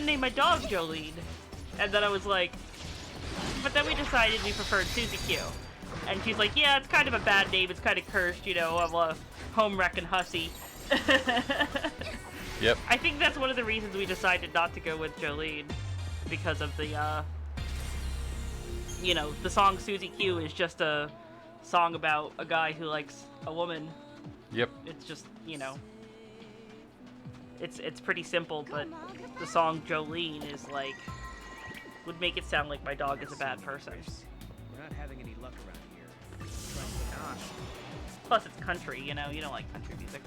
name my dog Jolene. And then I was like, but then we decided we preferred Susie Q. And she's like, yeah, it's kind of a bad name, it's kind of cursed, you know, I'm a home wrecking hussy. Yep. I think that's one of the reasons we decided not to go with Jolene. Because of the, you know, the song Susie Q is just a song about a guy who likes a woman. Yep. It's just, you know, it's pretty simple, but the song Jolene is like, would make it sound like my dog is a bad person. We're not having any luck around here. Not. Plus it's country, you know, you don't like country music.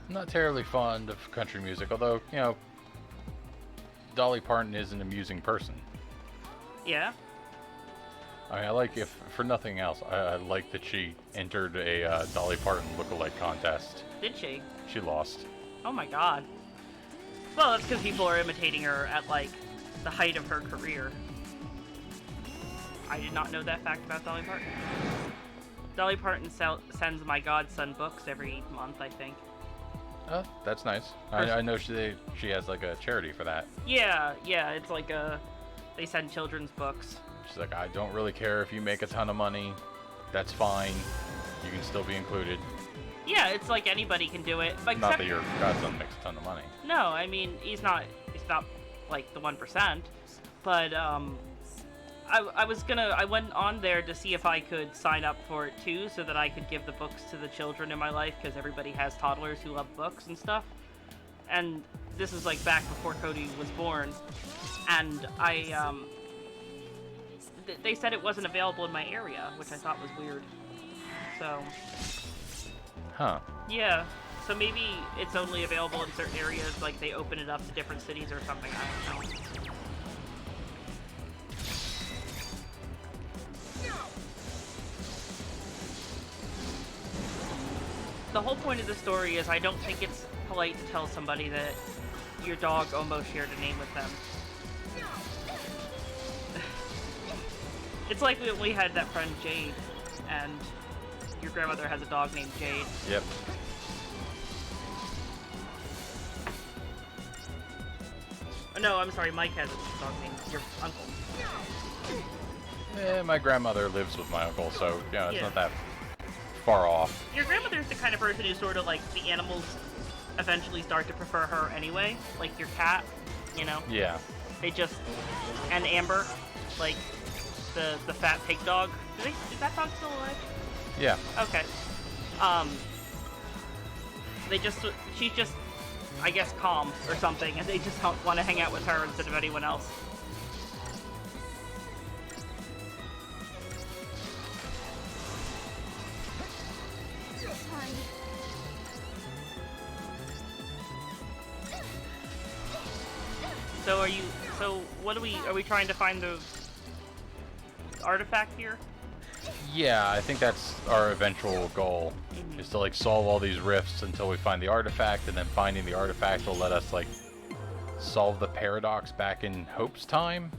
I'm not terribly fond of country music, although, you know, Dolly Parton is an amusing person. Yeah? I mean, I like, if for nothing else, I like that she entered a Dolly Parton look-alike contest. Did she? She lost. Oh my god. Well, that's because people are imitating her at, like, the height of her career. I did not know that fact about Dolly Parton. Dolly Parton sends my godson books every month, I think. Oh, that's nice. I know she has, like, a charity for that. Yeah, it's like they send children's books. She's like, I don't really care if you make a ton of money. That's fine. You can still be included. Yeah, it's like anybody can do it. Like, not that your godson makes a ton of money. No, I mean, he's not like the 1%. But, I went on there to see if I could sign up for it too, so that I could give the books to the children in my life, because everybody has toddlers who love books and stuff. And this is like back before Cody was born. And they said it wasn't available in my area, which I thought was weird. So. Huh. Yeah. So maybe it's only available in certain areas, like they open it up to different cities or something, I don't know. The whole point of the story is I don't think it's polite to tell somebody that your dog almost shared a name with them. It's like we had that friend Jade, and your grandmother has a dog named Jade. Yep. Oh, no, I'm sorry, Mike has a dog named your uncle. My grandmother lives with my uncle, so yeah, it's Yeah. not that far off. Your grandmother's the kind of person who sort of like the animals eventually start to prefer her anyway, like your cat, you know? Yeah. They just, and Amber, like the fat pig dog. Is that dog still alive? Yeah. Okay. She's just, I guess, calm or something, and they just don't want to hang out with her instead of anyone else. So what are we trying to find the artifact here? Yeah, I think that's our eventual goal, is to like solve all these rifts until we find the artifact, and then finding the artifact will let us like solve the paradox back in Hope's time.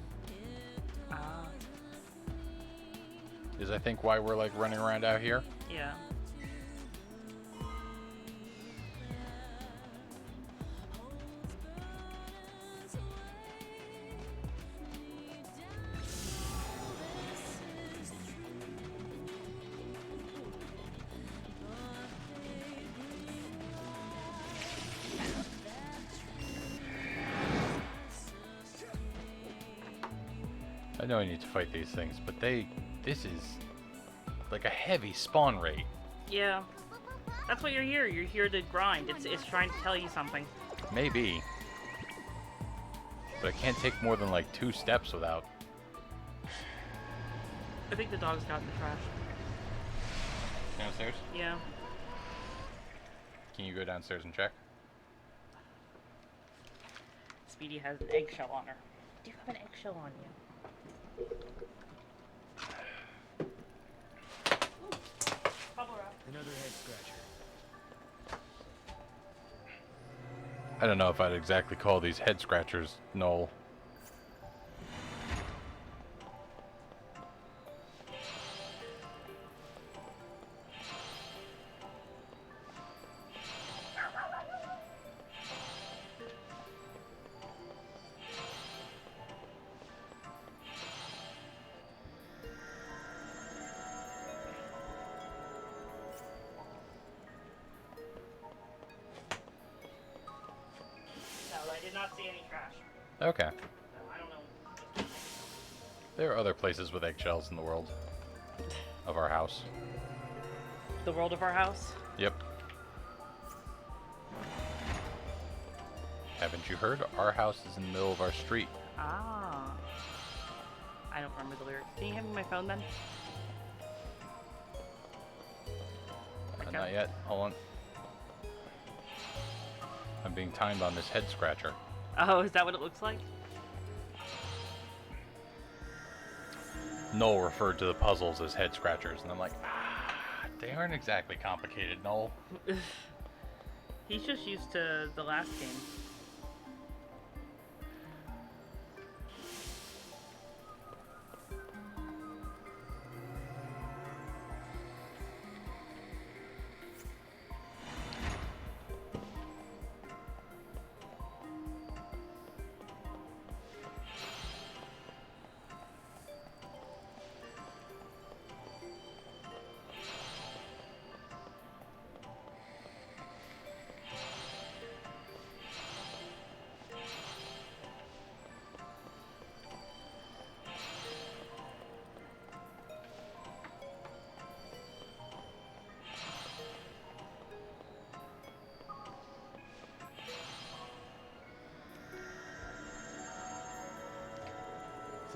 Is I think why we're like running around out here. Yeah. I know I need to fight these things, but this is like a heavy spawn rate. Yeah. That's what you're here. You're here to grind. It's trying to tell you something. Maybe. But I can't take more than like 2 steps without. I think the dog's got in the trash. Downstairs? Yeah. Can you go downstairs and check? Speedy has an eggshell on her. Do you have an eggshell on you? Another head scratcher. I don't know if I'd exactly call these head scratchers null. No, I did not see any trash. Okay. So I don't know. There are other places with eggshells in the world. Of our house. The world of our house? Yep. Haven't you heard? Our house is in the middle of our street. Ah. I don't remember the lyrics. Can you hand me my phone then? Not yet. Hold on. I'm being timed on this head scratcher. Oh, is that what it looks like? Noel referred to the puzzles as head scratchers, and I'm like, they aren't exactly complicated, Noel. He's just used to the last game.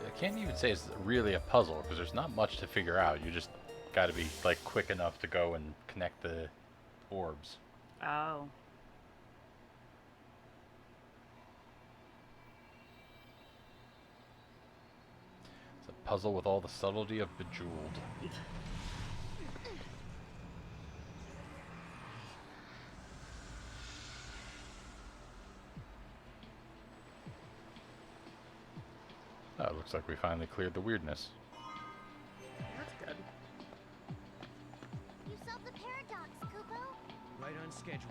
I can't even say it's really a puzzle, because there's not much to figure out. You just got to be like quick enough to go and connect the orbs. Oh. It's a puzzle with all the subtlety of Bejeweled. Oh, it looks like we finally cleared the weirdness. That's good. You solved the paradox, Kupo. Right on schedule.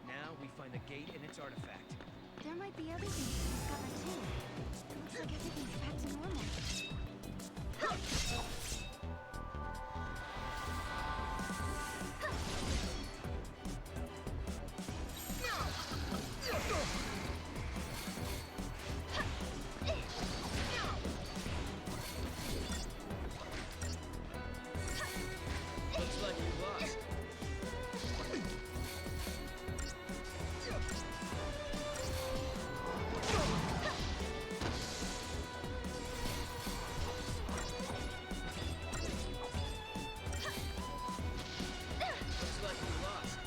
Now we find the gate and its artifact. There might be other things to discover too. It looks like everything's back to normal. Looks like we lost. Looks like we lost.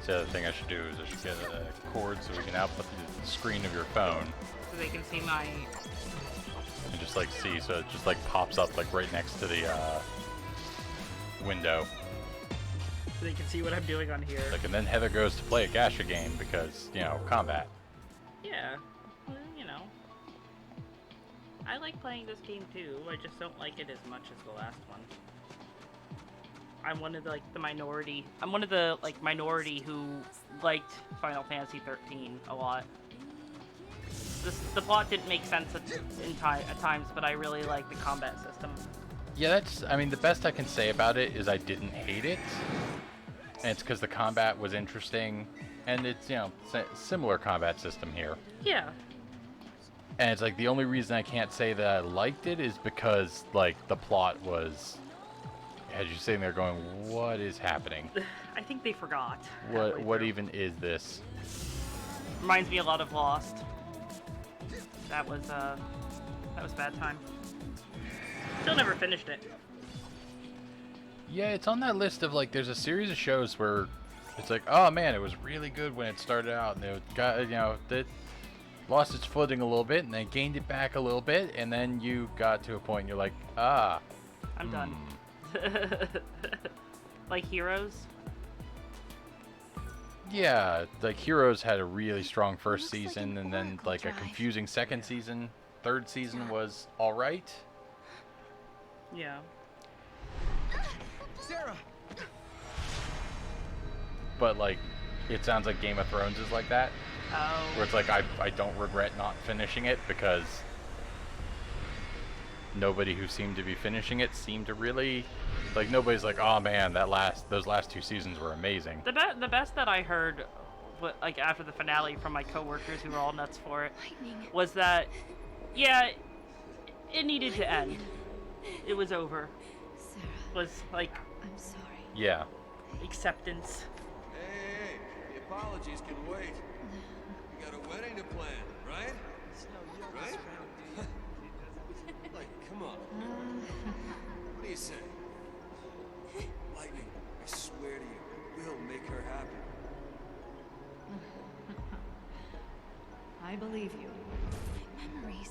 The other thing I should do is I should get a cord so we can output the screen of your phone So they can see my... and just like see, so it just like pops up like right next to the window. So they can see what I'm doing on here. Like, and then Heather goes to play a gacha game because, you know, combat. Yeah. Well, you know. I like playing this game too. I just don't like it as much as the last one. I'm one of the, like, the minority. I'm one of the, like, minority who liked Final Fantasy XIII a lot. The plot didn't make sense at times, but I really like the combat system. Yeah, that's, I mean, the best I can say about it is I didn't hate it. And it's because the combat was interesting. And it's, you know, similar combat system here. Yeah. And it's like the only reason I can't say that I liked it is because, like, the plot was... As you're sitting there going, what is happening? I think they forgot. What even is this? Reminds me a lot of Lost. That was a bad time. Still never finished it. Yeah, it's on that list of, like, there's a series of shows where it's like, oh man, it was really good when it started out, and it got, you know, that lost its footing a little bit, and then gained it back a little bit, and then you got to a point and you're like, ah. I'm done. Like Heroes? Yeah, like Heroes had a really strong first season, and then like a confusing second season. Third season was all right. Yeah. Sarah! But like, it sounds like Game of Thrones is like that. Oh. Where it's like, I don't regret not finishing it because nobody who seemed to be finishing it seemed to really, like, nobody's like, oh man, those last 2 seasons were amazing. The best that I heard, like after the finale from my coworkers who were all nuts for it, was that, yeah, it needed to end. It was over. Sarah, Was like, I'm sorry. Yeah. acceptance. Hey, the apologies can wait. You got a wedding to plan, right? Right? Like, come on. What do you say? Lightning, I swear to you, we'll make her happy. I believe you. My memories.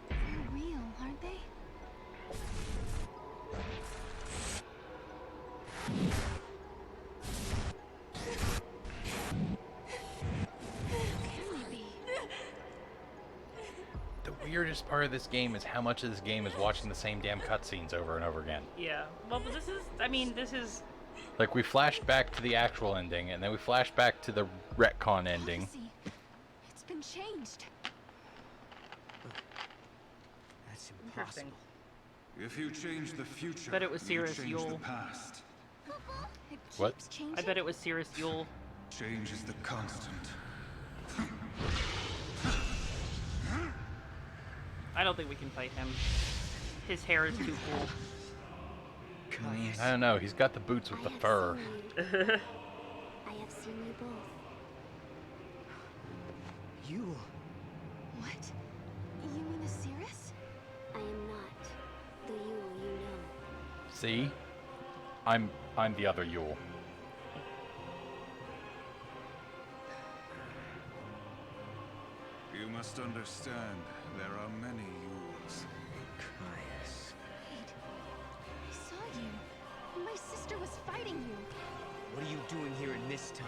They're real, aren't they? Can they be? The weirdest part of this game is how much of this game is watching the same damn cutscenes over and over again. Yeah. Well, but this is, I mean, this is... Like, we flashed back to the actual ending, and then we flashed back to the retcon ending. Prophecy. It's been changed. That's Interesting. impossible. If you change the future, Bet it was you Cirrus change Yule. the past. It What? keeps changing. I bet it was Cirrus Yule. Change is the constant. I don't think we can fight him. His hair is too cool. I don't know, he's got the boots with the fur. I have seen you both. You. What? You mean the Cirrus? I am not the Yule you know. See? I'm the other Yule. You must understand, there are many Yules. Caius. Wait. I saw you. My sister was fighting you. What are you doing here in this time?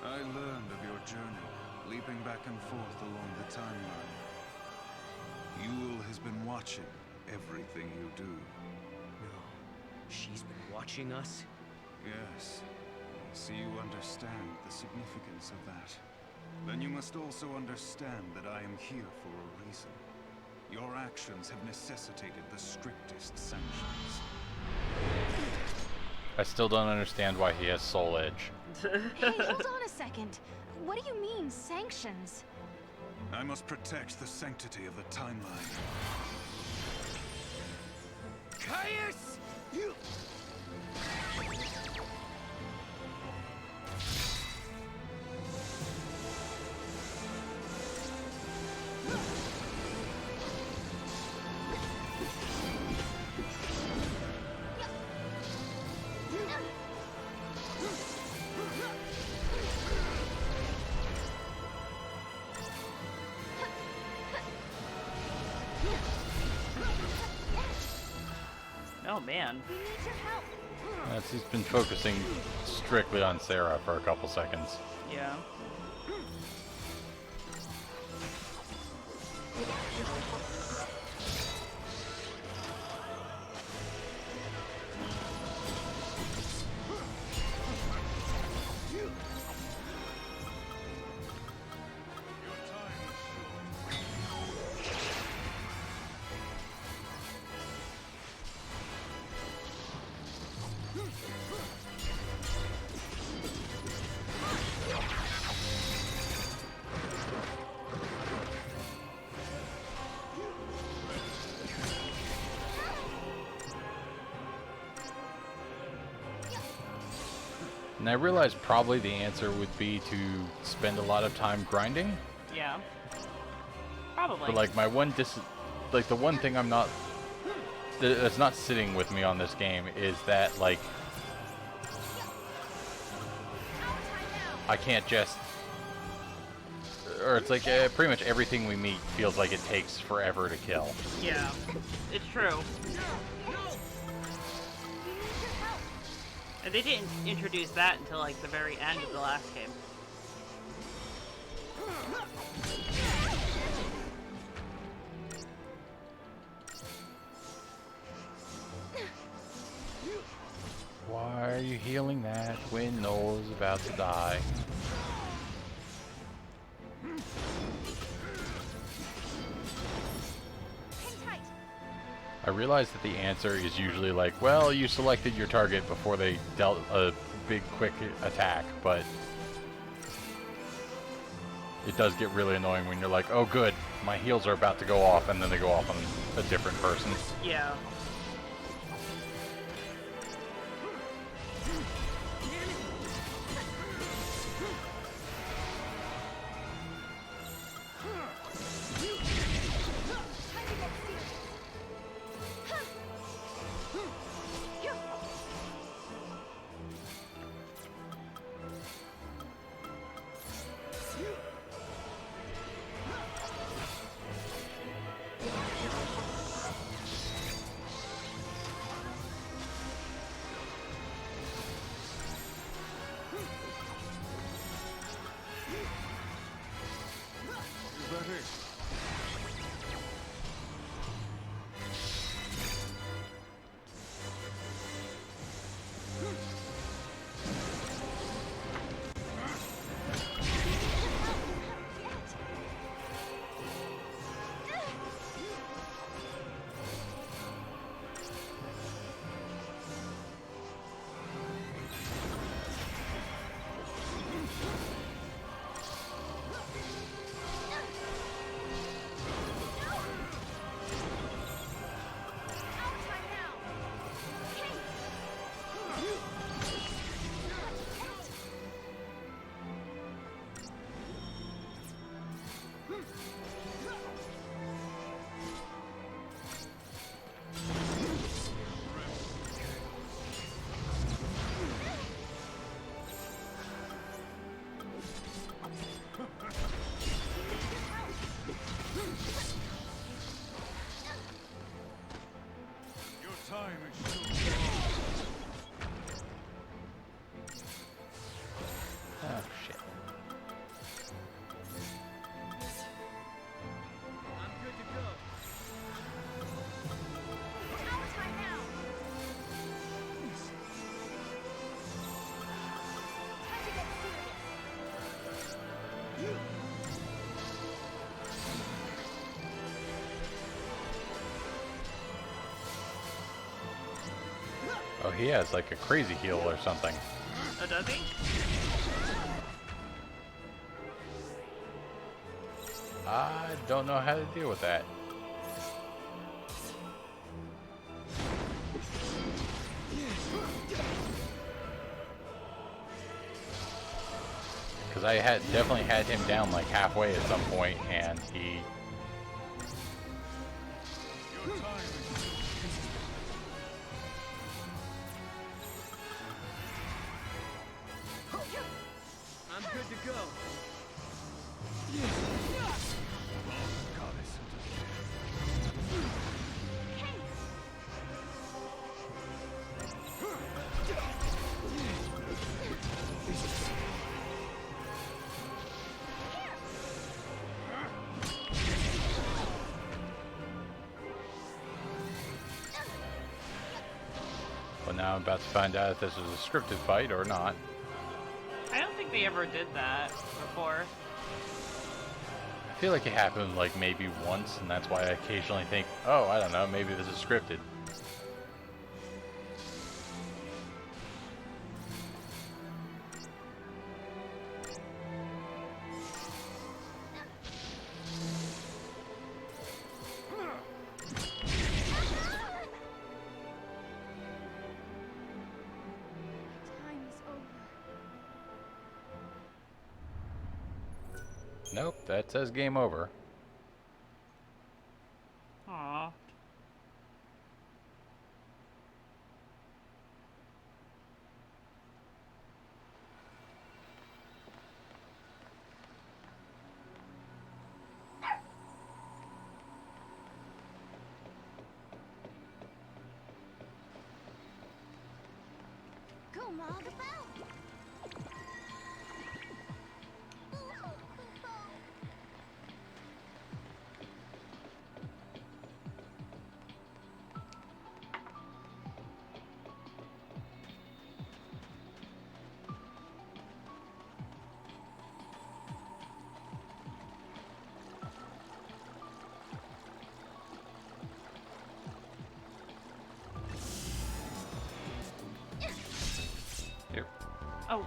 I learned of your journey, leaping back and forth along the timeline. Yule has been watching everything you do. No. She's been watching us? Yes. I see you understand the significance of that. Then you must also understand that I am here for a reason. Your actions have necessitated the strictest sanctions. I still don't understand why he has Soul Edge. Hey, hold on a second. What do you mean, sanctions? I must protect the sanctity of the timeline. Caius! You... Oh man. We need your help. He's been focusing strictly on Sarah for a couple seconds. Yeah. And I realized probably the answer would be to spend a lot of time grinding. Yeah. Probably. But like my one like the one thing I'm not that's not sitting with me on this game is that like I can't just or it's like pretty much everything we meet feels like it takes forever to kill. Yeah, it's true. And they didn't introduce that until like the very end of the last game. Why are you healing that when Noel's about to die? I realize that the answer is usually like, well, you selected your target before they dealt a big quick attack, but it does get really annoying when you're like, oh good, my heals are about to go off, and then they go off on a different person. Yeah. Oh shit. Oh, he has like a crazy heal or something. Oh, does he? I don't know how to deal with that. Because I had definitely had him down like halfway at some point, and he... I'm good to go. Well, now I'm about to find out if this was a scripted fight or not. I don't think they ever did that before. I feel like it happened like maybe once, and that's why I occasionally think, oh, I don't know, maybe this is scripted. Nope, that says game over. Aww. Here. Oh.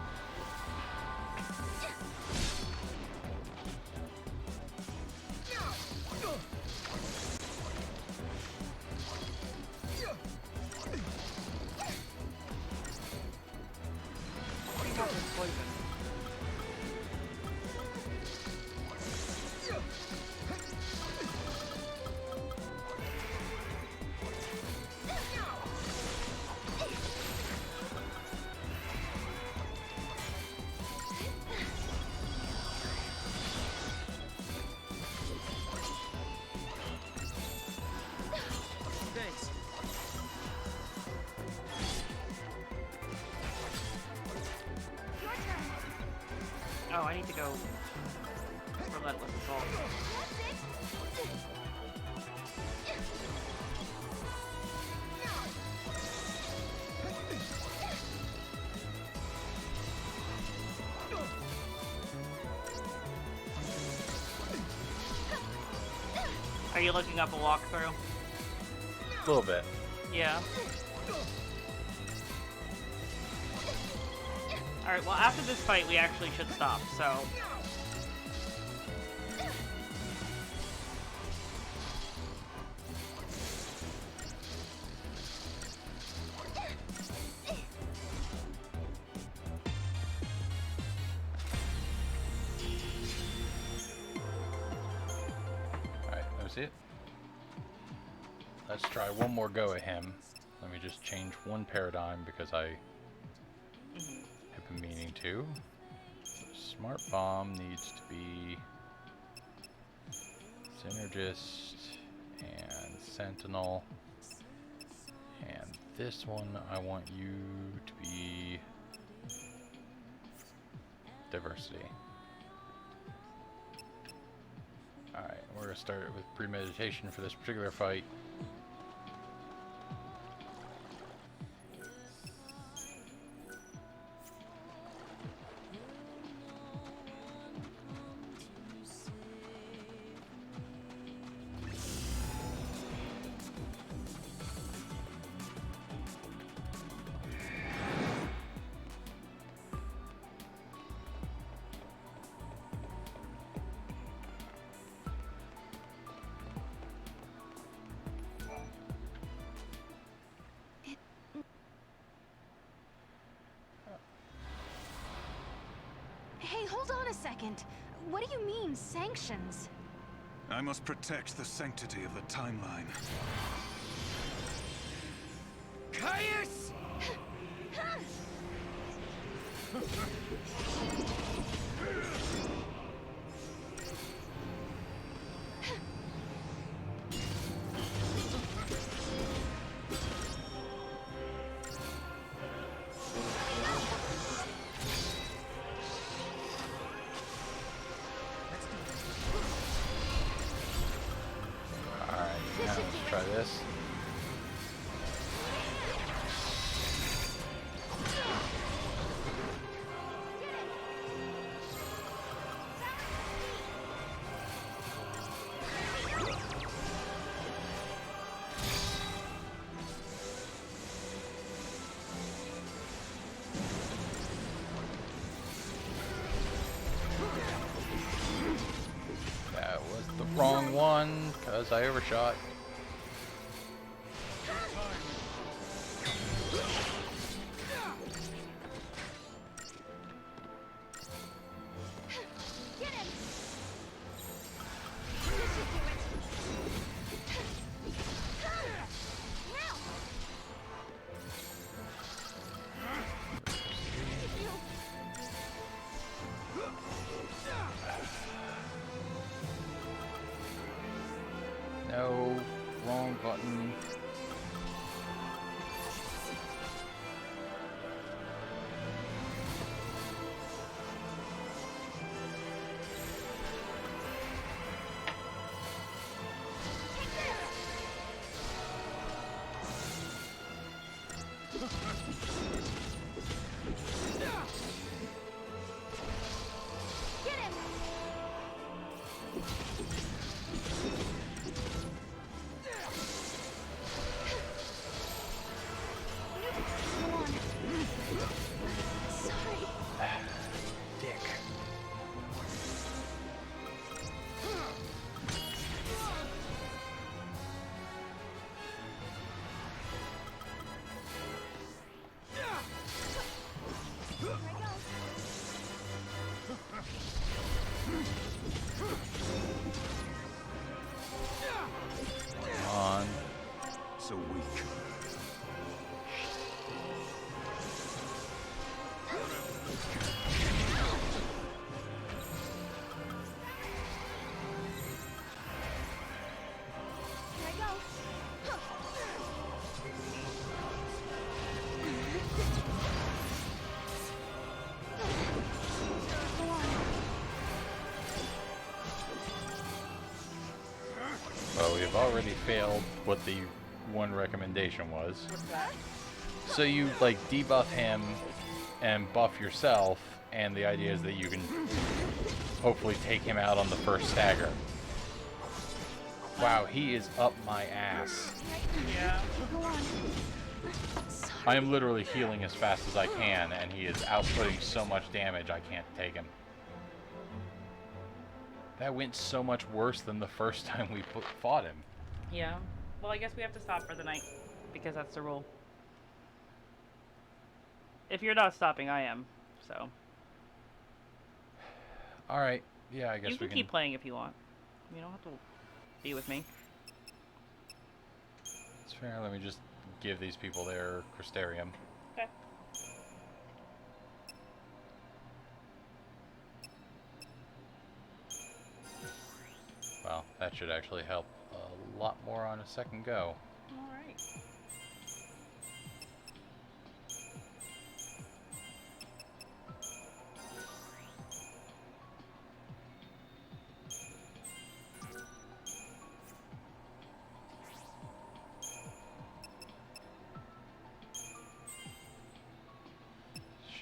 Thanks. Oh, I need to go relentless assault. Are you looking up a walkthrough? A little bit. Yeah. Alright, well after this fight we actually should stop, so... Alright, that was it. Let's try one more go at him. Let me just change one paradigm because I have been meaning to. So Smart Bomb needs to be Synergist and Sentinel. And this one I want you to be Diversity. Alright, we're going to start with premeditation for this particular fight. Hey, hold on a second. What do you mean, sanctions? I must protect the sanctity of the timeline. Caius! Now let's try this. That was the wrong one because I overshot. No, wrong button. already failed what the one recommendation was. What's that? So you like debuff him and buff yourself, and the idea is that you can hopefully take him out on the first stagger. Wow, he is up my ass. Yeah. I am literally healing as fast as I can, and he is outputting so much damage I can't take him. That went so much worse than the first time we fought him. Yeah. Well, I guess we have to stop for the night because that's the rule. If you're not stopping, I am. So. All right. Yeah, I guess you can keep playing if you want. You don't have to be with me. It's fair. Let me just give these people their Crystarium. Okay. Well, that should actually help a lot more on a second go. All right.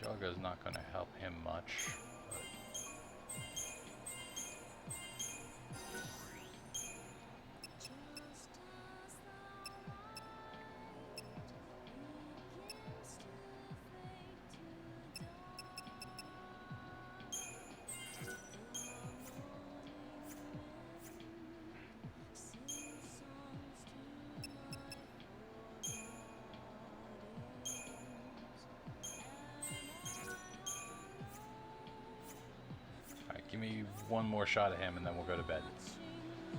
Shoggo's not going to help him much. But... Give me one more shot at him, and then we'll go to bed.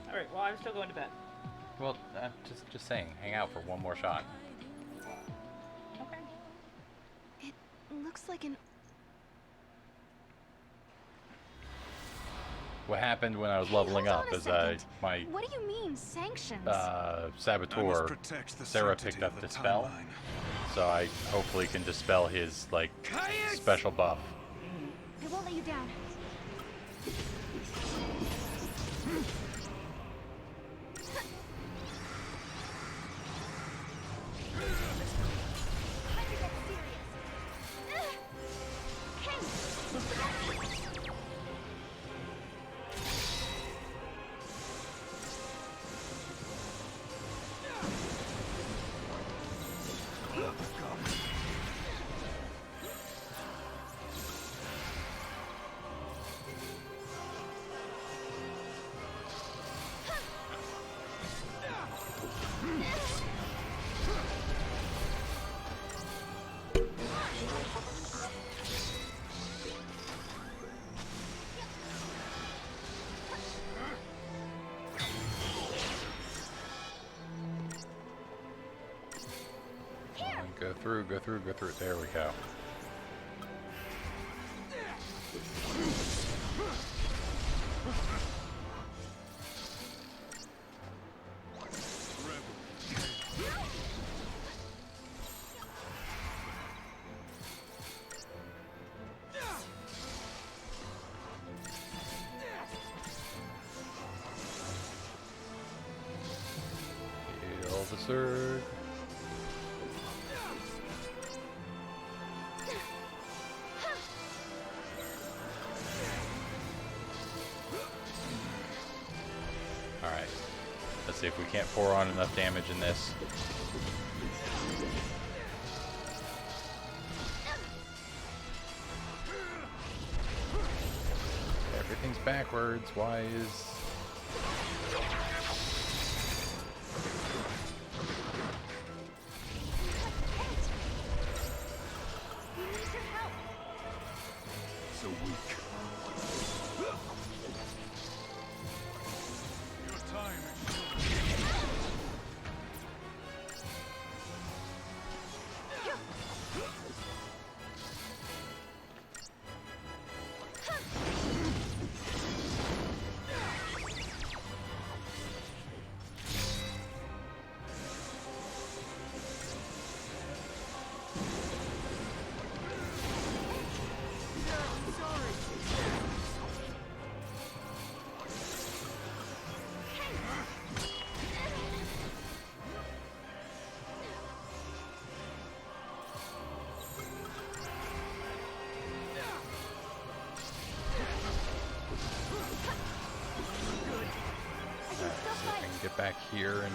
All right. Well, I'm still going to bed. Well, I'm just saying, hang out for one more shot. Okay. It looks like an... What happened when I was leveling up is my What do you mean, sanctions? saboteur, Sarah picked up Dispel, so I hopefully can dispel his like special buff. I won't let you down. Go through. There we go. Heal the surge. See if we can't pour on enough damage in this. Everything's backwards. Why is... So weak. back here and...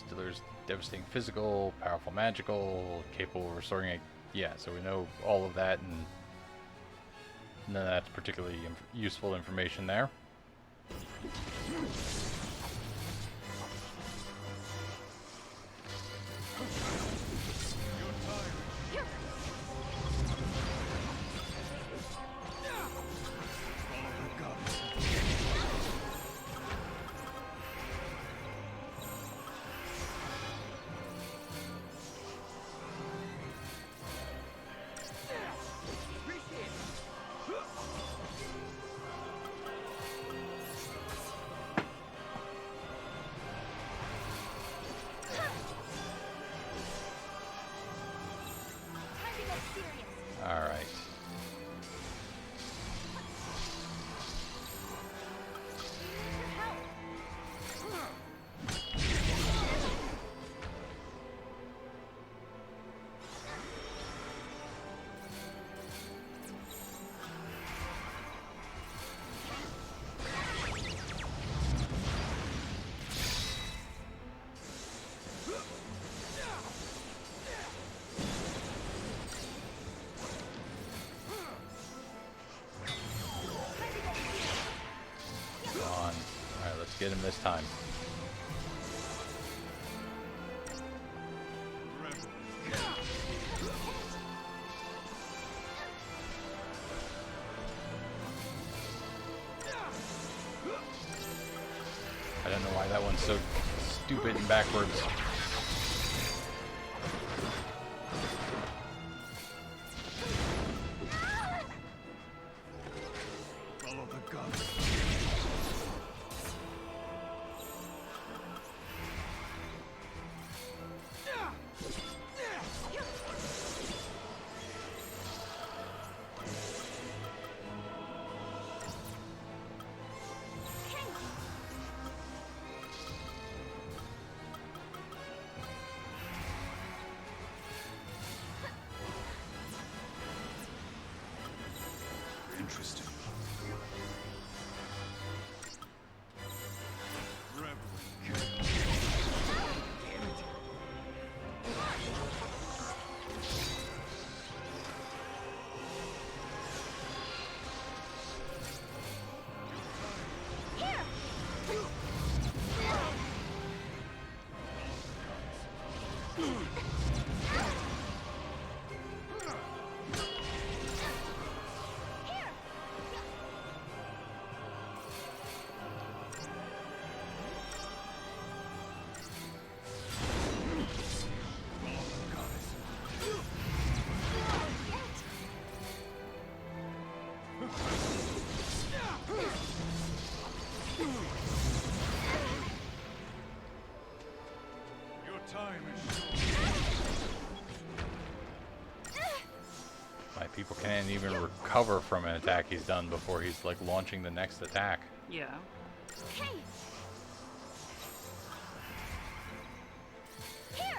Delivers devastating physical, powerful magical, capable of restoring a... Yeah, so we know all of that, and none of that's particularly useful information there. Alright. Get him this time. I don't know why that one's so stupid and backwards. Follow the gods. Interesting. My people can't even recover from an attack he's done before he's like launching the next attack. Yeah. Hey! Here!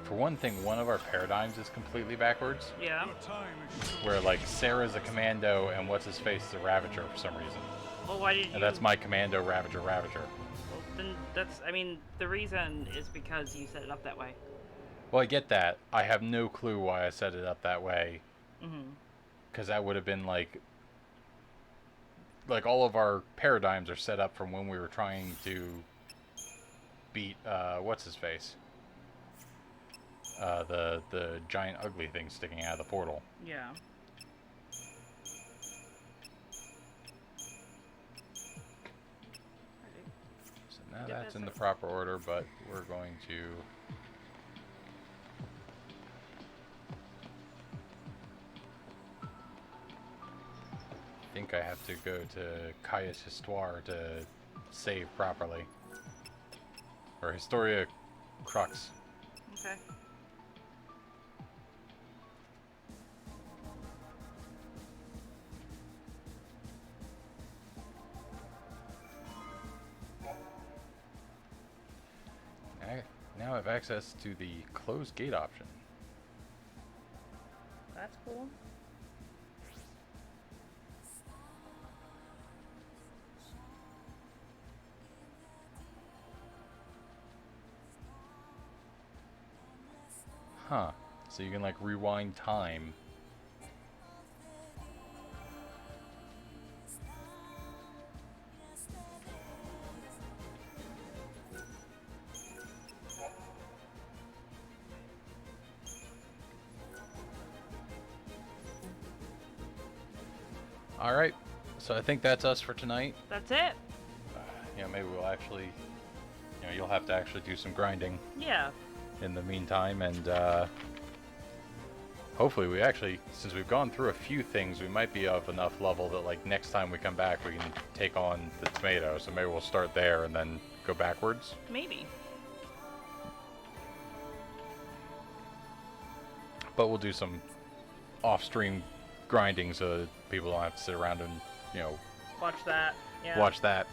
for one thing, one of our paradigms is completely backwards. Yeah. Where like Sarah's a commando and what's his face is a Ravager for some reason. Well, why did you? And that's my commando Ravager. Well, then that's. I mean, the reason is because you set it up that way. Well, I get that. I have no clue why I set it up that way. Mhm. Because that would have been like all of our paradigms are set up from when we were trying to beat what's his face. The giant ugly thing sticking out of the portal. Yeah. So now that's in the proper order, but we're going to... I think I have to go to Caius Histoire to save properly. Or Historia Crux. Okay. Now I have access to the closed gate option. That's cool. Huh. So you can like rewind time. Alright, so I think that's us for tonight. That's it. Maybe we'll actually, you'll have to actually do some grinding. Yeah. In the meantime, and hopefully we actually, since we've gone through a few things, we might be of enough level that like next time we come back we can take on the tomato, so maybe we'll start there and then go backwards. Maybe. But we'll do some off-stream grinding so that people don't have to sit around and, watch that. Yeah. Watch that.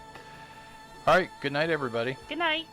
Alright, good night everybody. Good night.